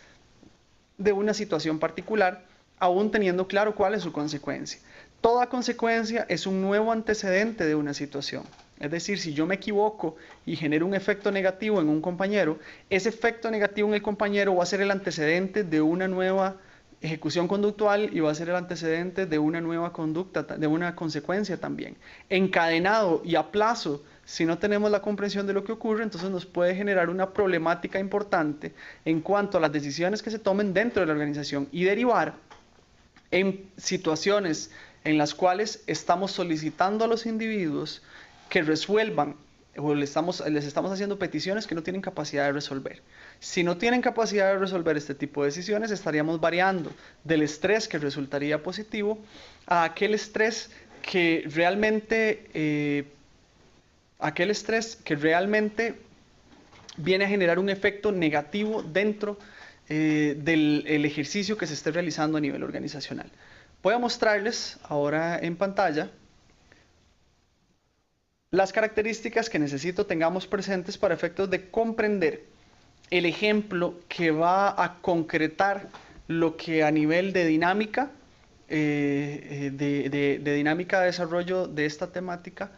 de una situación particular, aún teniendo claro cuál es su consecuencia. Toda consecuencia es un nuevo antecedente de una situación. Es decir, si yo me equivoco y genero un efecto negativo en un compañero, ese efecto negativo en el compañero va a ser el antecedente de una nueva ejecución conductual y va a ser el antecedente de una nueva conducta, de una consecuencia también. Encadenado y a plazo, si no tenemos la comprensión de lo que ocurre, entonces nos puede generar una problemática importante en cuanto a las decisiones que se tomen dentro de la organización y derivar en situaciones en las cuales estamos solicitando a los individuos que resuelvan o les estamos haciendo peticiones que no tienen capacidad de resolver. Si no tienen capacidad de resolver este tipo de decisiones, estaríamos variando del estrés que resultaría positivo a aquel estrés que realmente viene a generar un efecto negativo dentro del ejercicio que se esté realizando a nivel organizacional. Voy a mostrarles ahora en pantalla las características que necesito tengamos presentes para efectos de comprender el ejemplo que va a concretar lo que a nivel de dinámica, de dinámica de desarrollo de esta temática,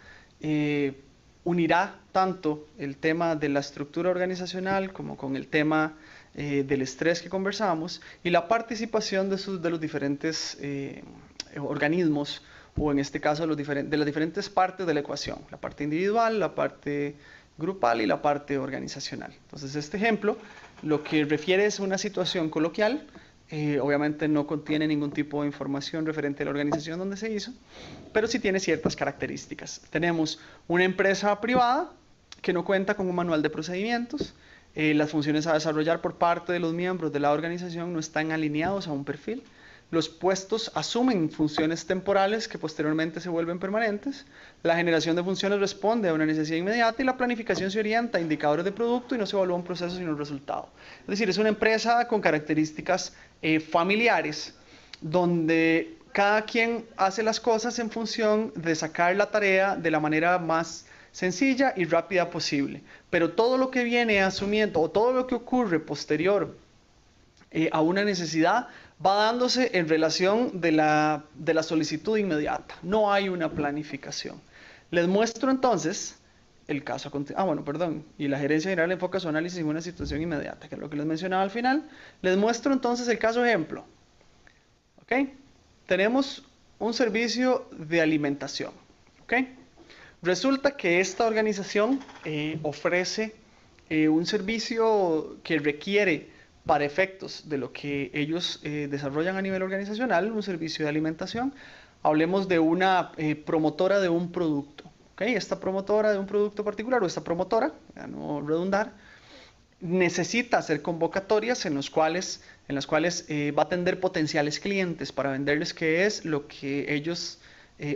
unirá tanto el tema de la estructura organizacional como con el tema del estrés que conversamos y la participación de los diferentes organismos, o en este caso de las diferentes partes de la ecuación, la parte individual, la parte grupal y la parte organizacional. Entonces este ejemplo lo que refiere es una situación coloquial, obviamente no contiene ningún tipo de información referente a la organización donde se hizo, pero sí tiene ciertas características. Tenemos una empresa privada que no cuenta con un manual de procedimientos, las funciones a desarrollar por parte de los miembros de la organización no están alineados a un perfil. Los puestos asumen funciones temporales que posteriormente se vuelven permanentes. La generación de funciones responde a una necesidad inmediata y la planificación se orienta a indicadores de producto y no se evalúa un proceso sino un resultado. Es decir, es una empresa con características familiares donde cada quien hace las cosas en función de sacar la tarea de la manera más sencilla y rápida posible. Pero todo lo que viene asumiendo o todo lo que ocurre posterior a una necesidad va dándose en relación de la solicitud inmediata. No hay una planificación. Les muestro entonces el caso. Y la gerencia general enfoca su análisis en una situación inmediata, que es lo que les mencionaba al final. Les muestro entonces el caso ejemplo. ¿Ok? Tenemos un servicio de alimentación. ¿Ok? Resulta que esta organización ofrece un servicio que requiere, para efectos de lo que ellos desarrollan a nivel organizacional, un servicio de alimentación. Hablemos de una promotora de un producto. ¿Okay? Esta promotora de un producto particular, o esta promotora, a no redundar, necesita hacer convocatorias en las cuales va a atender potenciales clientes para venderles qué es lo que ellos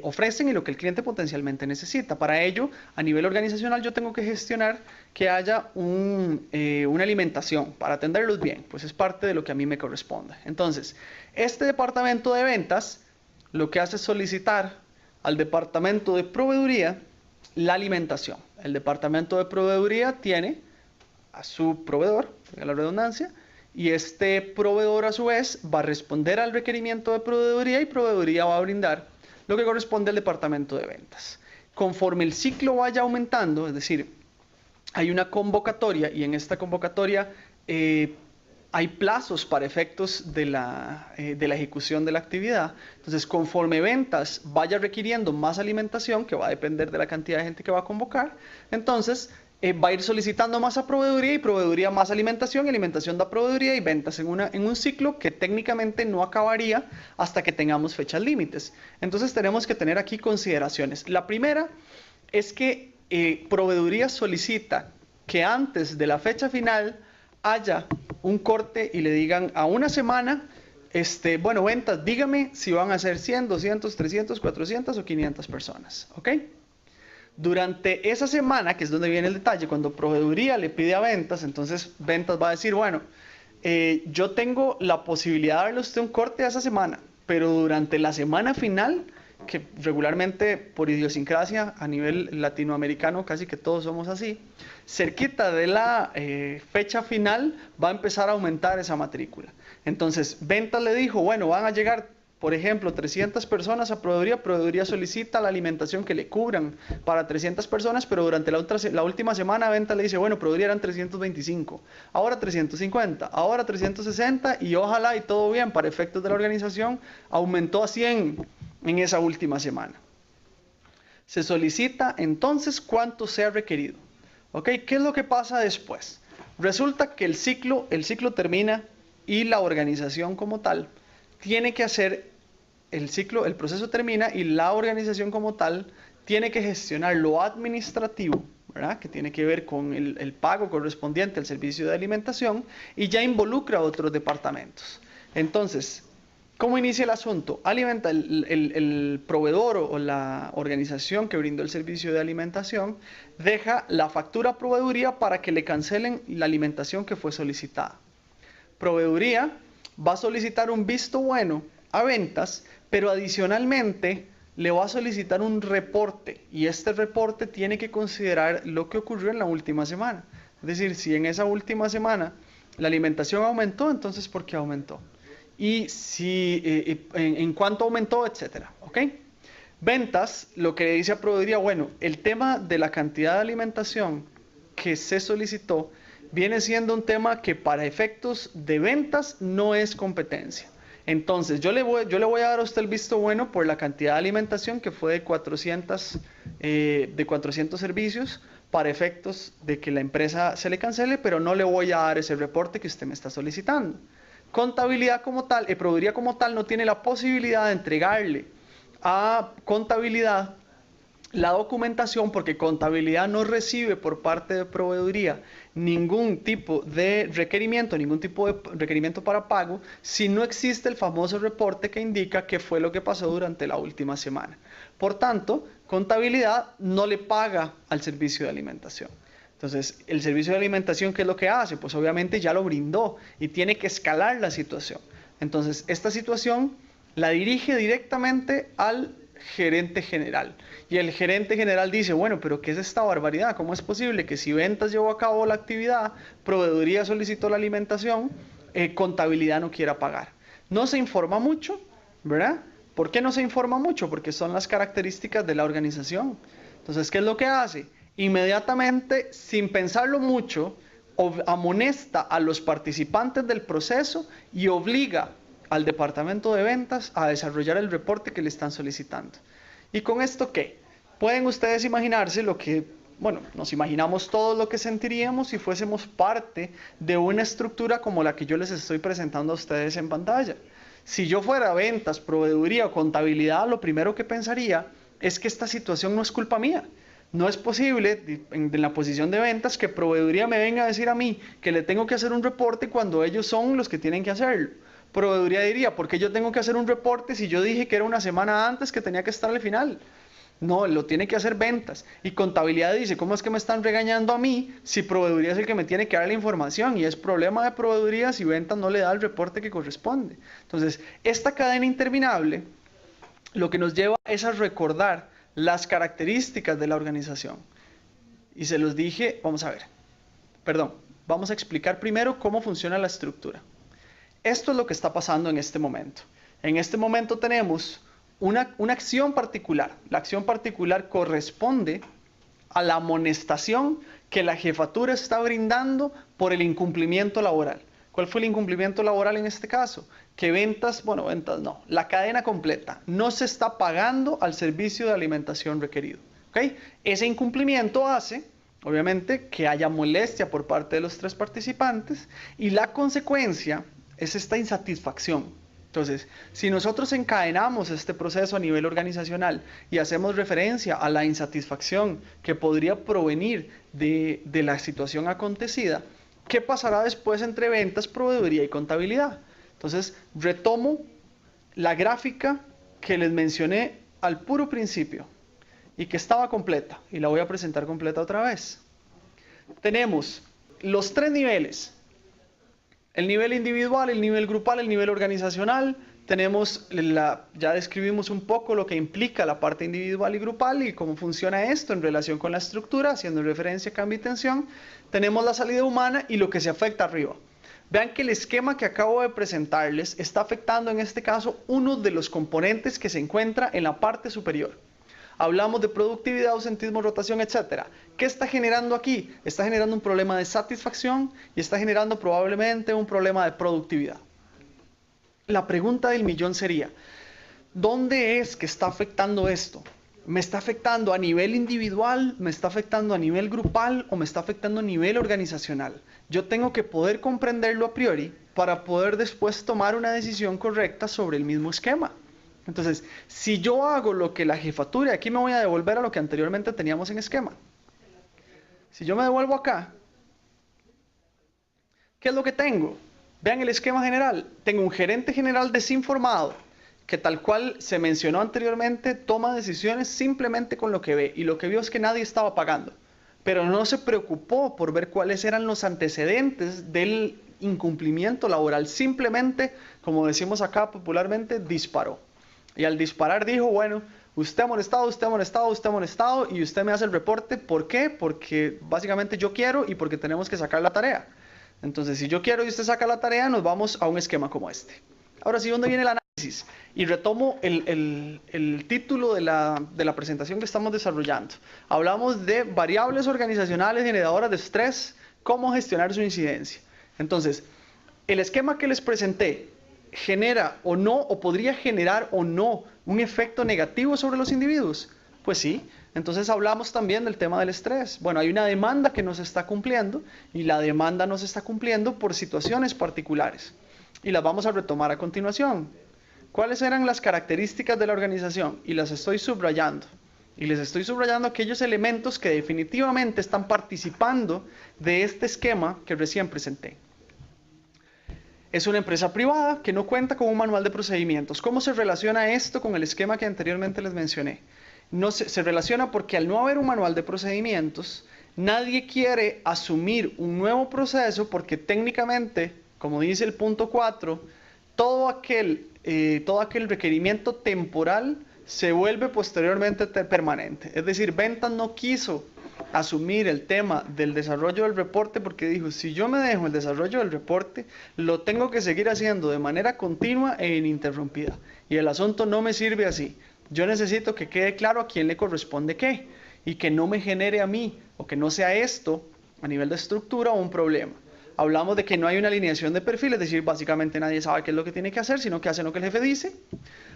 ofrecen y lo que el cliente potencialmente necesita. Para ello, a nivel organizacional, yo tengo que gestionar que haya una alimentación para atenderlos bien, pues es parte de lo que a mí me corresponde. Entonces, este departamento de ventas lo que hace es solicitar al departamento de proveeduría la alimentación. El departamento de proveeduría tiene a su proveedor, a la redundancia, y este proveedor a su vez va a responder al requerimiento de proveeduría y proveeduría va a brindar lo que corresponde al departamento de ventas. Conforme el ciclo vaya aumentando, es decir, hay una convocatoria y en esta convocatoria hay plazos para efectos de la ejecución de la actividad. Entonces, conforme ventas vaya requiriendo más alimentación, que va a depender de la cantidad de gente que va a convocar, entonces va a ir solicitando más a proveeduría y proveeduría más alimentación, y alimentación da proveeduría y ventas en un ciclo que técnicamente no acabaría hasta que tengamos fechas límites. Entonces tenemos que tener aquí consideraciones. La primera es que proveeduría solicita que antes de la fecha final haya un corte y le digan a una semana bueno, ventas, dígame si van a ser 100, 200, 300, 400 o 500 personas, ¿ok? Durante esa semana, que es donde viene el detalle, cuando proveeduría le pide a ventas, entonces ventas va a decir, bueno, yo tengo la posibilidad de darle a usted un corte a esa semana, pero durante la semana final, que regularmente por idiosincrasia a nivel latinoamericano casi que todos somos así, cerquita de la fecha final va a empezar a aumentar esa matrícula. Entonces, ventas le dijo, bueno, van a llegar, por ejemplo, 300 personas a proveeduría solicita la alimentación que le cubran para 300 personas, pero durante la última semana ventas le dice, bueno, proveeduría eran 325, ahora 350, ahora 360 y ojalá y todo bien, para efectos de la organización, aumentó a 100 en esa última semana. Se solicita entonces cuánto sea requerido. ¿Ok? ¿Qué es lo que pasa después? Resulta que el ciclo termina y la organización como tal tiene que hacer el proceso termina y la organización como tal tiene que gestionar lo administrativo, ¿verdad? Que tiene que ver con el pago correspondiente al servicio de alimentación y ya involucra a otros departamentos. Entonces, ¿cómo inicia el asunto? El proveedor o la organización que brindó el servicio de alimentación deja la factura a proveeduría para que le cancelen la alimentación que fue solicitada. Proveeduría va a solicitar un visto bueno a ventas, pero adicionalmente le va a solicitar un reporte y este reporte tiene que considerar lo que ocurrió en la última semana. Es decir, si en esa última semana la alimentación aumentó, entonces ¿por qué aumentó? Y si en cuánto aumentó, etcétera, ¿ok? Ventas, lo que le dice a proveeduría, bueno, el tema de la cantidad de alimentación que se solicitó viene siendo un tema que para efectos de ventas no es competencia. Entonces, yo le voy a dar a usted el visto bueno por la cantidad de alimentación que fue de 400 servicios para efectos de que la empresa se le cancele, pero no le voy a dar ese reporte que usted me está solicitando. Contabilidad como tal, proveeduría como tal no tiene la posibilidad de entregarle a contabilidad la documentación porque contabilidad no recibe por parte de proveeduría ningún tipo de requerimiento, para pago si no existe el famoso reporte que indica qué fue lo que pasó durante la última semana. Por tanto, contabilidad no le paga al servicio de alimentación. Entonces, el servicio de alimentación, ¿qué es lo que hace? Pues obviamente ya lo brindó y tiene que escalar la situación. Entonces, esta situación la dirige directamente al gerente general. Y el gerente general dice, bueno, pero ¿qué es esta barbaridad? ¿Cómo es posible que si ventas llevó a cabo la actividad, proveeduría solicitó la alimentación, contabilidad no quiera pagar? No se informa mucho, ¿verdad? ¿Por qué no se informa mucho? Porque son las características de la organización. Entonces, ¿qué es lo que hace? Inmediatamente, sin pensarlo mucho, amonesta a los participantes del proceso y obliga al departamento de ventas a desarrollar el reporte que le están solicitando. ¿Y con esto qué? Pueden ustedes imaginarse lo que, bueno, nos imaginamos todo lo que sentiríamos si fuésemos parte de una estructura como la que yo les estoy presentando a ustedes en pantalla. Si yo fuera ventas, proveeduría o contabilidad, lo primero que pensaría es que esta situación no es culpa mía. No es posible, en la posición de ventas, que proveeduría me venga a decir a mí que le tengo que hacer un reporte cuando ellos son los que tienen que hacerlo. Proveeduría diría, ¿por qué yo tengo que hacer un reporte si yo dije que era una semana antes que tenía que estar al final? No, lo tiene que hacer ventas. Y contabilidad dice, ¿cómo es que me están regañando a mí si proveeduría es el que me tiene que dar la información? Y es problema de proveeduría si ventas no le da el reporte que corresponde. Entonces, esta cadena interminable lo que nos lleva es a recordar las características de la organización. Y se los dije, vamos a explicar primero cómo funciona la estructura. Esto es lo que está pasando en este momento. En este momento tenemos una acción particular. La acción particular corresponde a la amonestación que la jefatura está brindando por el incumplimiento laboral. ¿Cuál fue el incumplimiento laboral en este caso? Que la cadena completa no se está pagando al servicio de alimentación requerido. ¿Okay? Ese incumplimiento hace, obviamente, que haya molestia por parte de los tres participantes y la consecuencia es esta insatisfacción. Entonces, si nosotros encadenamos este proceso a nivel organizacional y hacemos referencia a la insatisfacción que podría provenir de la situación acontecida, ¿qué pasará después entre ventas, proveeduría y contabilidad? Entonces, retomo la gráfica que les mencioné al puro principio y que estaba completa, y la voy a presentar completa otra vez. Tenemos los 3 niveles: el nivel individual, el nivel grupal, el nivel organizacional. Tenemos ya describimos un poco lo que implica la parte individual y grupal y cómo funciona esto en relación con la estructura, haciendo referencia a cambio y tensión. Tenemos la salida humana y lo que se afecta arriba. Vean que el esquema que acabo de presentarles está afectando en este caso uno de los componentes que se encuentra en la parte superior. Hablamos de productividad, ausentismo, rotación, etc. ¿Qué está generando aquí? Está generando un problema de satisfacción y está generando probablemente un problema de productividad. La pregunta del millón sería, ¿dónde es que está afectando esto? ¿Me está afectando a nivel individual? ¿Me está afectando a nivel grupal? ¿O me está afectando a nivel organizacional? Yo tengo que poder comprenderlo a priori para poder después tomar una decisión correcta sobre el mismo esquema. Entonces, si yo hago lo que la jefatura, aquí me voy a devolver a lo que anteriormente teníamos en esquema. Si yo me devuelvo acá, ¿qué es lo que tengo? Vean el esquema general. Tengo un gerente general desinformado que, tal cual se mencionó anteriormente, toma decisiones simplemente con lo que ve, y lo que vio es que nadie estaba pagando, pero no se preocupó por ver cuáles eran los antecedentes del incumplimiento laboral. Simplemente, como decimos acá popularmente, disparó. Y al disparar dijo, bueno, usted ha molestado, usted ha molestado, usted ha molestado, y usted me hace el reporte. ¿Por qué? Porque básicamente yo quiero y porque tenemos que sacar la tarea. Entonces, si yo quiero y usted saca la tarea, nos vamos a un esquema como este. Ahora sí, ¿dónde viene el análisis? Y retomo el título de la presentación que estamos desarrollando. Hablamos de variables organizacionales generadoras de estrés, cómo gestionar su incidencia. Entonces, el esquema que les presenté genera o no, o podría generar o no, un efecto negativo sobre los individuos. Pues sí. Entonces hablamos también del tema del estrés. Bueno, hay una demanda que no se está cumpliendo, y la demanda no se está cumpliendo por situaciones particulares. Y las vamos a retomar a continuación. ¿Cuáles eran las características de la organización? Y las estoy subrayando. Y les estoy subrayando aquellos elementos que definitivamente están participando de este esquema que recién presenté. Es una empresa privada que no cuenta con un manual de procedimientos. ¿Cómo se relaciona esto con el esquema que anteriormente les mencioné? No se relaciona porque, al no haber un manual de procedimientos, nadie quiere asumir un nuevo proceso, porque técnicamente, como dice el punto 4, todo aquel requerimiento temporal se vuelve posteriormente permanente. Es decir, Ventas no quiso asumir el tema del desarrollo del reporte porque dijo, si yo me dejo el desarrollo del reporte, lo tengo que seguir haciendo de manera continua e ininterrumpida. Y el asunto no me sirve así. Yo necesito que quede claro a quién le corresponde qué, y que no me genere a mí, o que no sea esto, a nivel de estructura, un problema. Hablamos de que no hay una alineación de perfil, es decir, básicamente nadie sabe qué es lo que tiene que hacer, sino que hace lo que el jefe dice.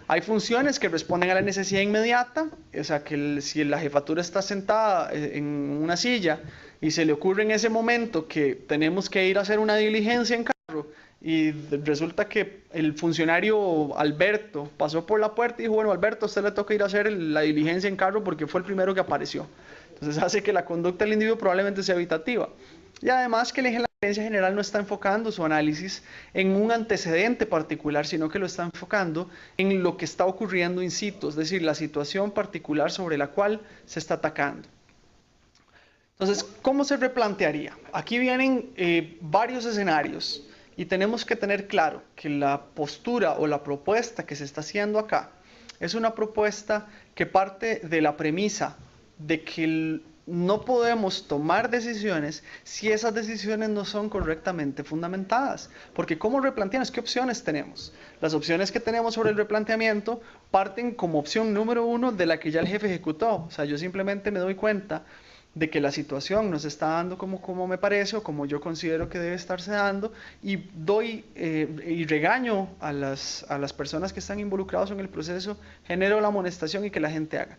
Hay funciones que responden a la necesidad inmediata, o sea, que si la jefatura está sentada en una silla y se le ocurre en ese momento que tenemos que ir a hacer una diligencia en carro, y resulta que el funcionario Alberto pasó por la puerta y dijo, bueno, Alberto, a usted le toca ir a hacer la diligencia en carro porque fue el primero que apareció. Entonces hace que la conducta del individuo probablemente sea evitativa. Y además que la gerencia general no está enfocando su análisis en un antecedente particular, sino que lo está enfocando en lo que está ocurriendo in situ, es decir, la situación particular sobre la cual se está atacando. Entonces, ¿cómo se replantearía? Aquí vienen varios escenarios, y tenemos que tener claro que la postura o la propuesta que se está haciendo acá es una propuesta que parte de la premisa de que no podemos tomar decisiones si esas decisiones no son correctamente fundamentadas. Porque ¿cómo replanteamos? ¿Qué opciones tenemos? Las opciones que tenemos sobre el replanteamiento parten como opción número 1 de la que ya el jefe ejecutó. O sea, yo simplemente me doy cuenta de que la situación no se está dando como me parece o como yo considero que debe estarse dando, y doy y regaño a las personas que están involucradas en el proceso, genero la amonestación y que la gente haga.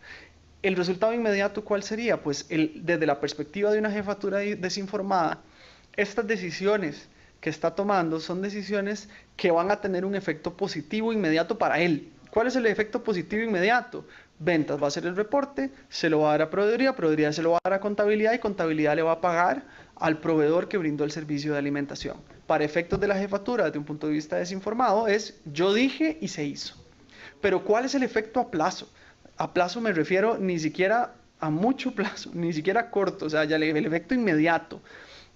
¿El resultado inmediato cuál sería? Pues desde la perspectiva de una jefatura desinformada, estas decisiones que está tomando son decisiones que van a tener un efecto positivo inmediato para él. ¿Cuál es el efecto positivo inmediato? Ventas va a hacer el reporte, se lo va a dar a proveeduría, se lo va a dar a contabilidad, y contabilidad le va a pagar al proveedor que brindó el servicio de alimentación. para efectos de la jefatura desde un punto de vista desinformado es yo dije y se hizo. Pero ¿cuál es el efecto a plazo? A plazo me refiero ni siquiera a mucho plazo, ni siquiera a corto, o sea, ya el efecto inmediato.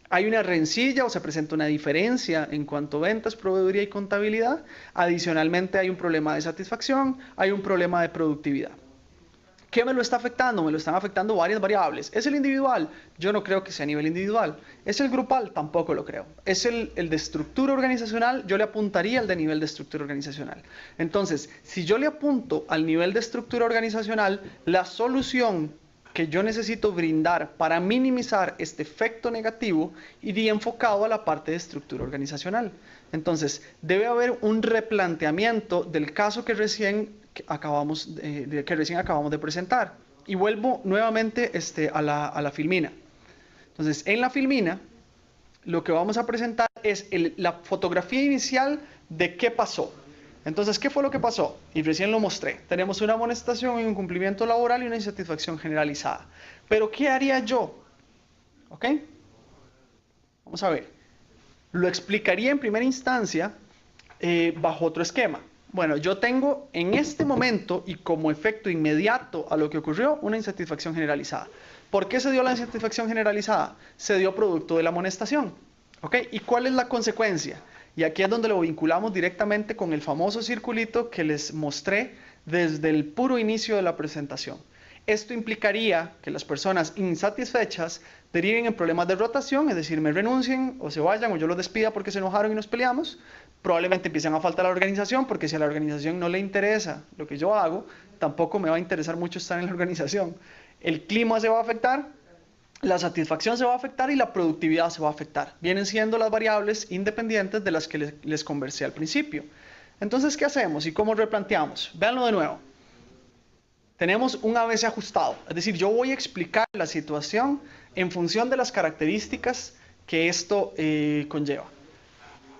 Hay una rencilla o se presenta una diferencia en cuanto a ventas, proveeduría y contabilidad. Adicionalmente hay un problema de satisfacción, hay un problema de productividad. ¿Qué me lo está afectando? Me lo están afectando varias variables. ¿Es el individual? Yo no creo que sea a nivel individual. ¿Es el grupal? Tampoco lo creo. ¿Es el de estructura organizacional? Yo le apuntaría al de nivel de estructura organizacional. Entonces, si yo le apunto al nivel de estructura organizacional, la solución que yo necesito brindar para minimizar este efecto negativo iría enfocado a la parte de estructura organizacional. Entonces, debe haber un replanteamiento del caso que recién acabamos de presentar. Y vuelvo nuevamente a la filmina. Entonces, en la filmina, lo que vamos a presentar es la fotografía inicial de qué pasó. Entonces, ¿qué fue lo que pasó? Y recién lo mostré. Tenemos una amonestación, un incumplimiento laboral y una insatisfacción generalizada. Pero, ¿qué haría yo? ¿Ok? Vamos a ver. Lo explicaría en primera instancia bajo otro esquema. Bueno, yo tengo en este momento y como efecto inmediato a lo que ocurrió una insatisfacción generalizada. ¿Por qué se dio la insatisfacción generalizada? Se dio producto de la amonestación. ¿Ok? ¿Y cuál es la consecuencia? Y aquí es donde lo vinculamos directamente con el famoso circulito que les mostré desde el puro inicio de la presentación. Esto implicaría que las personas insatisfechas deriven en problemas de rotación, es decir, me renuncien o se vayan o yo los despida porque se enojaron y nos peleamos. Probablemente empiecen a faltar a la organización porque si a la organización no le interesa lo que yo hago, tampoco me va a interesar mucho estar en la organización. El clima se va a afectar, la satisfacción se va a afectar y la productividad se va a afectar. Vienen siendo las variables independientes de las que les conversé al principio. Entonces, ¿qué hacemos y cómo replanteamos? Véanlo de nuevo. Tenemos un ABC ajustado, es decir, yo voy a explicar la situación en función de las características que esto conlleva.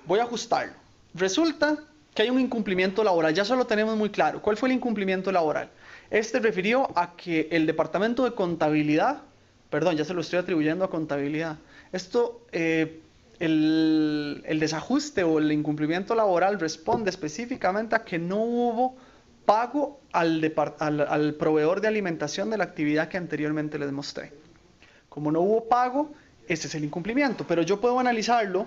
Voy a ajustarlo. Resulta que hay un incumplimiento laboral, ya eso lo tenemos muy claro. ¿Cuál fue el incumplimiento laboral? Este refirió a que el departamento de contabilidad, perdón, ya se lo estoy atribuyendo a contabilidad. Esto, el desajuste o el incumplimiento laboral responde específicamente a que no hubo pago al proveedor de alimentación de la actividad que anteriormente les mostré. Como no hubo pago, ese es el incumplimiento, pero yo puedo analizarlo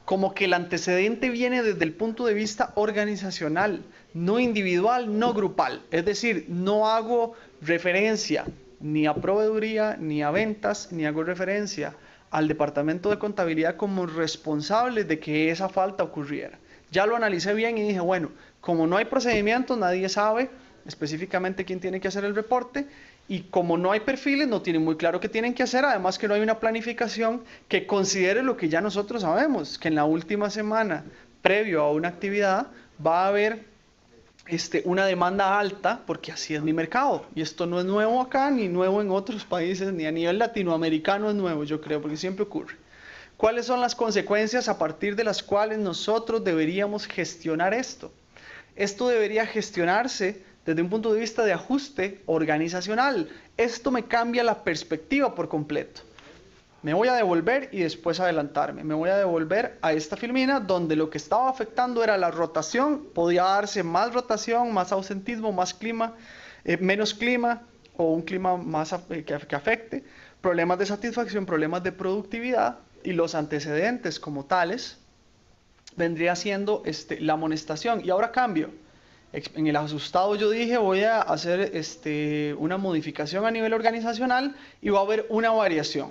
como que el antecedente viene desde el punto de vista organizacional, no individual, no grupal. Es decir, no hago referencia ni a proveeduría, ni a ventas, ni hago referencia al departamento de contabilidad como responsable de que esa falta ocurriera. Ya lo analicé bien y dije, bueno, como no hay procedimientos, nadie sabe específicamente quién tiene que hacer el reporte, y como no hay perfiles, no tienen muy claro qué tienen que hacer, además que no hay una planificación que considere lo que ya nosotros sabemos, que en la última semana, previo a una actividad, va a haber una demanda alta, porque así es mi mercado, y esto no es nuevo acá, ni nuevo en otros países, ni a nivel latinoamericano es nuevo, yo creo, porque siempre ocurre. ¿Cuáles son las consecuencias a partir de las cuales nosotros deberíamos gestionar esto? Esto debería gestionarse desde un punto de vista de ajuste organizacional. Esto me cambia la perspectiva por completo. Me voy a devolver y después adelantarme. Me voy a devolver a esta filmina donde lo que estaba afectando era la rotación. Podía darse más rotación, más ausentismo, más clima, menos clima o un clima más que afecte. Problemas de satisfacción, problemas de productividad y los antecedentes como tales vendría siendo la amonestación. Y ahora cambio. En el ajustado yo dije voy a hacer una modificación a nivel organizacional y va a haber una variación.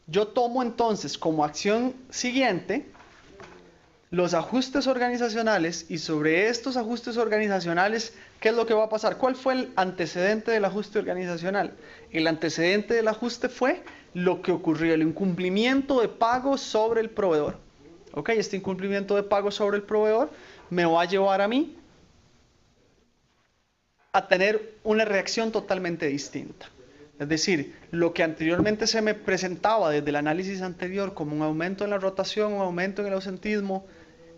Yo tomo entonces como acción siguiente los ajustes organizacionales y sobre estos ajustes organizacionales, ¿qué es lo que va a pasar? ¿Cuál fue el antecedente del ajuste organizacional? El antecedente del ajuste fue lo que ocurrió, el incumplimiento de pago sobre el proveedor. ¿Ok? Este incumplimiento de pago sobre el proveedor me va a llevar a mí a tener una reacción totalmente distinta. Es decir, lo que anteriormente se me presentaba desde el análisis anterior como un aumento en la rotación, un aumento en el ausentismo,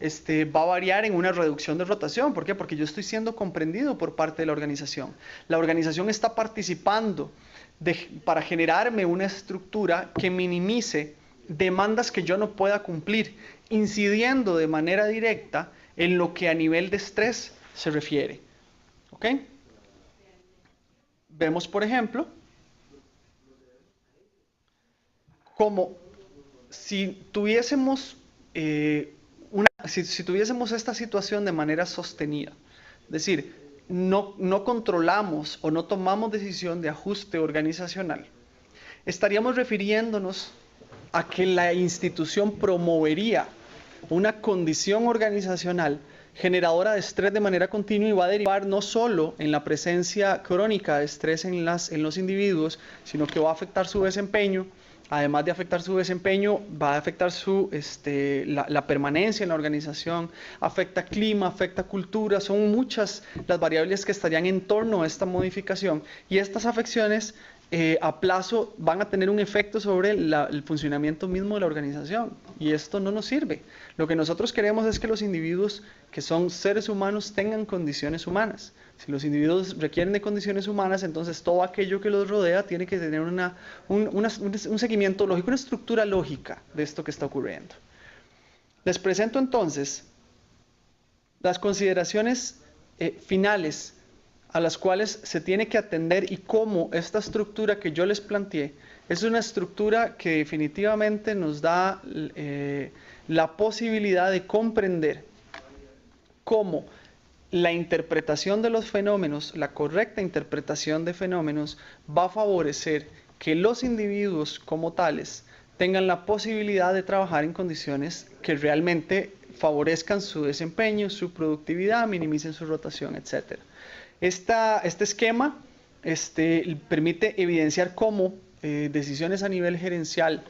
va a variar en una reducción de rotación. ¿Por qué? Porque yo estoy siendo comprendido por parte de la organización. La organización está participando para generarme una estructura que minimice demandas que yo no pueda cumplir. incidiendo de manera directa en lo que a nivel de estrés se refiere. ¿Ok? Vemos, por ejemplo, como si tuviésemos, si tuviésemos esta situación de manera sostenida, es decir, no controlamos o no tomamos decisión de ajuste organizacional, estaríamos refiriéndonos a que la institución promovería una condición organizacional generadora de estrés de manera continua y va a derivar no solo en la presencia crónica de estrés en los individuos, sino que va a afectar su desempeño. Además de afectar su desempeño, va a afectar la permanencia en la organización, afecta clima, afecta cultura, son muchas las variables que estarían en torno a esta modificación y estas afecciones a plazo van a tener un efecto sobre el funcionamiento mismo de la organización y esto no nos sirve. Lo que nosotros queremos es que los individuos que son seres humanos tengan condiciones humanas. Si los individuos requieren de condiciones humanas, entonces todo aquello que los rodea tiene que tener un seguimiento lógico, una estructura lógica de esto que está ocurriendo. Les presento entonces las consideraciones finales a las cuales se tiene que atender y cómo esta estructura que yo les planteé es una estructura que definitivamente nos da la posibilidad de comprender cómo la interpretación de los fenómenos, la correcta interpretación de fenómenos va a favorecer que los individuos como tales tengan la posibilidad de trabajar en condiciones que realmente favorezcan su desempeño, su productividad, minimicen su rotación, etc. Este esquema permite evidenciar cómo decisiones a nivel gerencial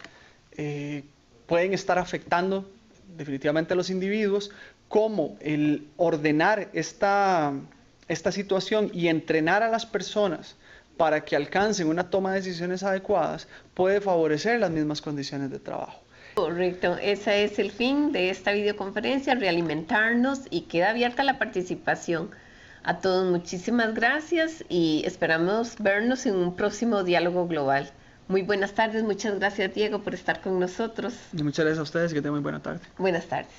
pueden estar afectando definitivamente a los individuos, cómo el ordenar esta situación y entrenar a las personas para que alcancen una toma de decisiones adecuadas puede favorecer las mismas condiciones de trabajo. Correcto, ese es el fin de esta videoconferencia, realimentarnos y queda abierta la participación. A todos muchísimas gracias y esperamos vernos en un próximo diálogo global. Muy buenas tardes, muchas gracias Diego por estar con nosotros. Y muchas gracias a ustedes, que tengan muy buena tarde. Buenas tardes.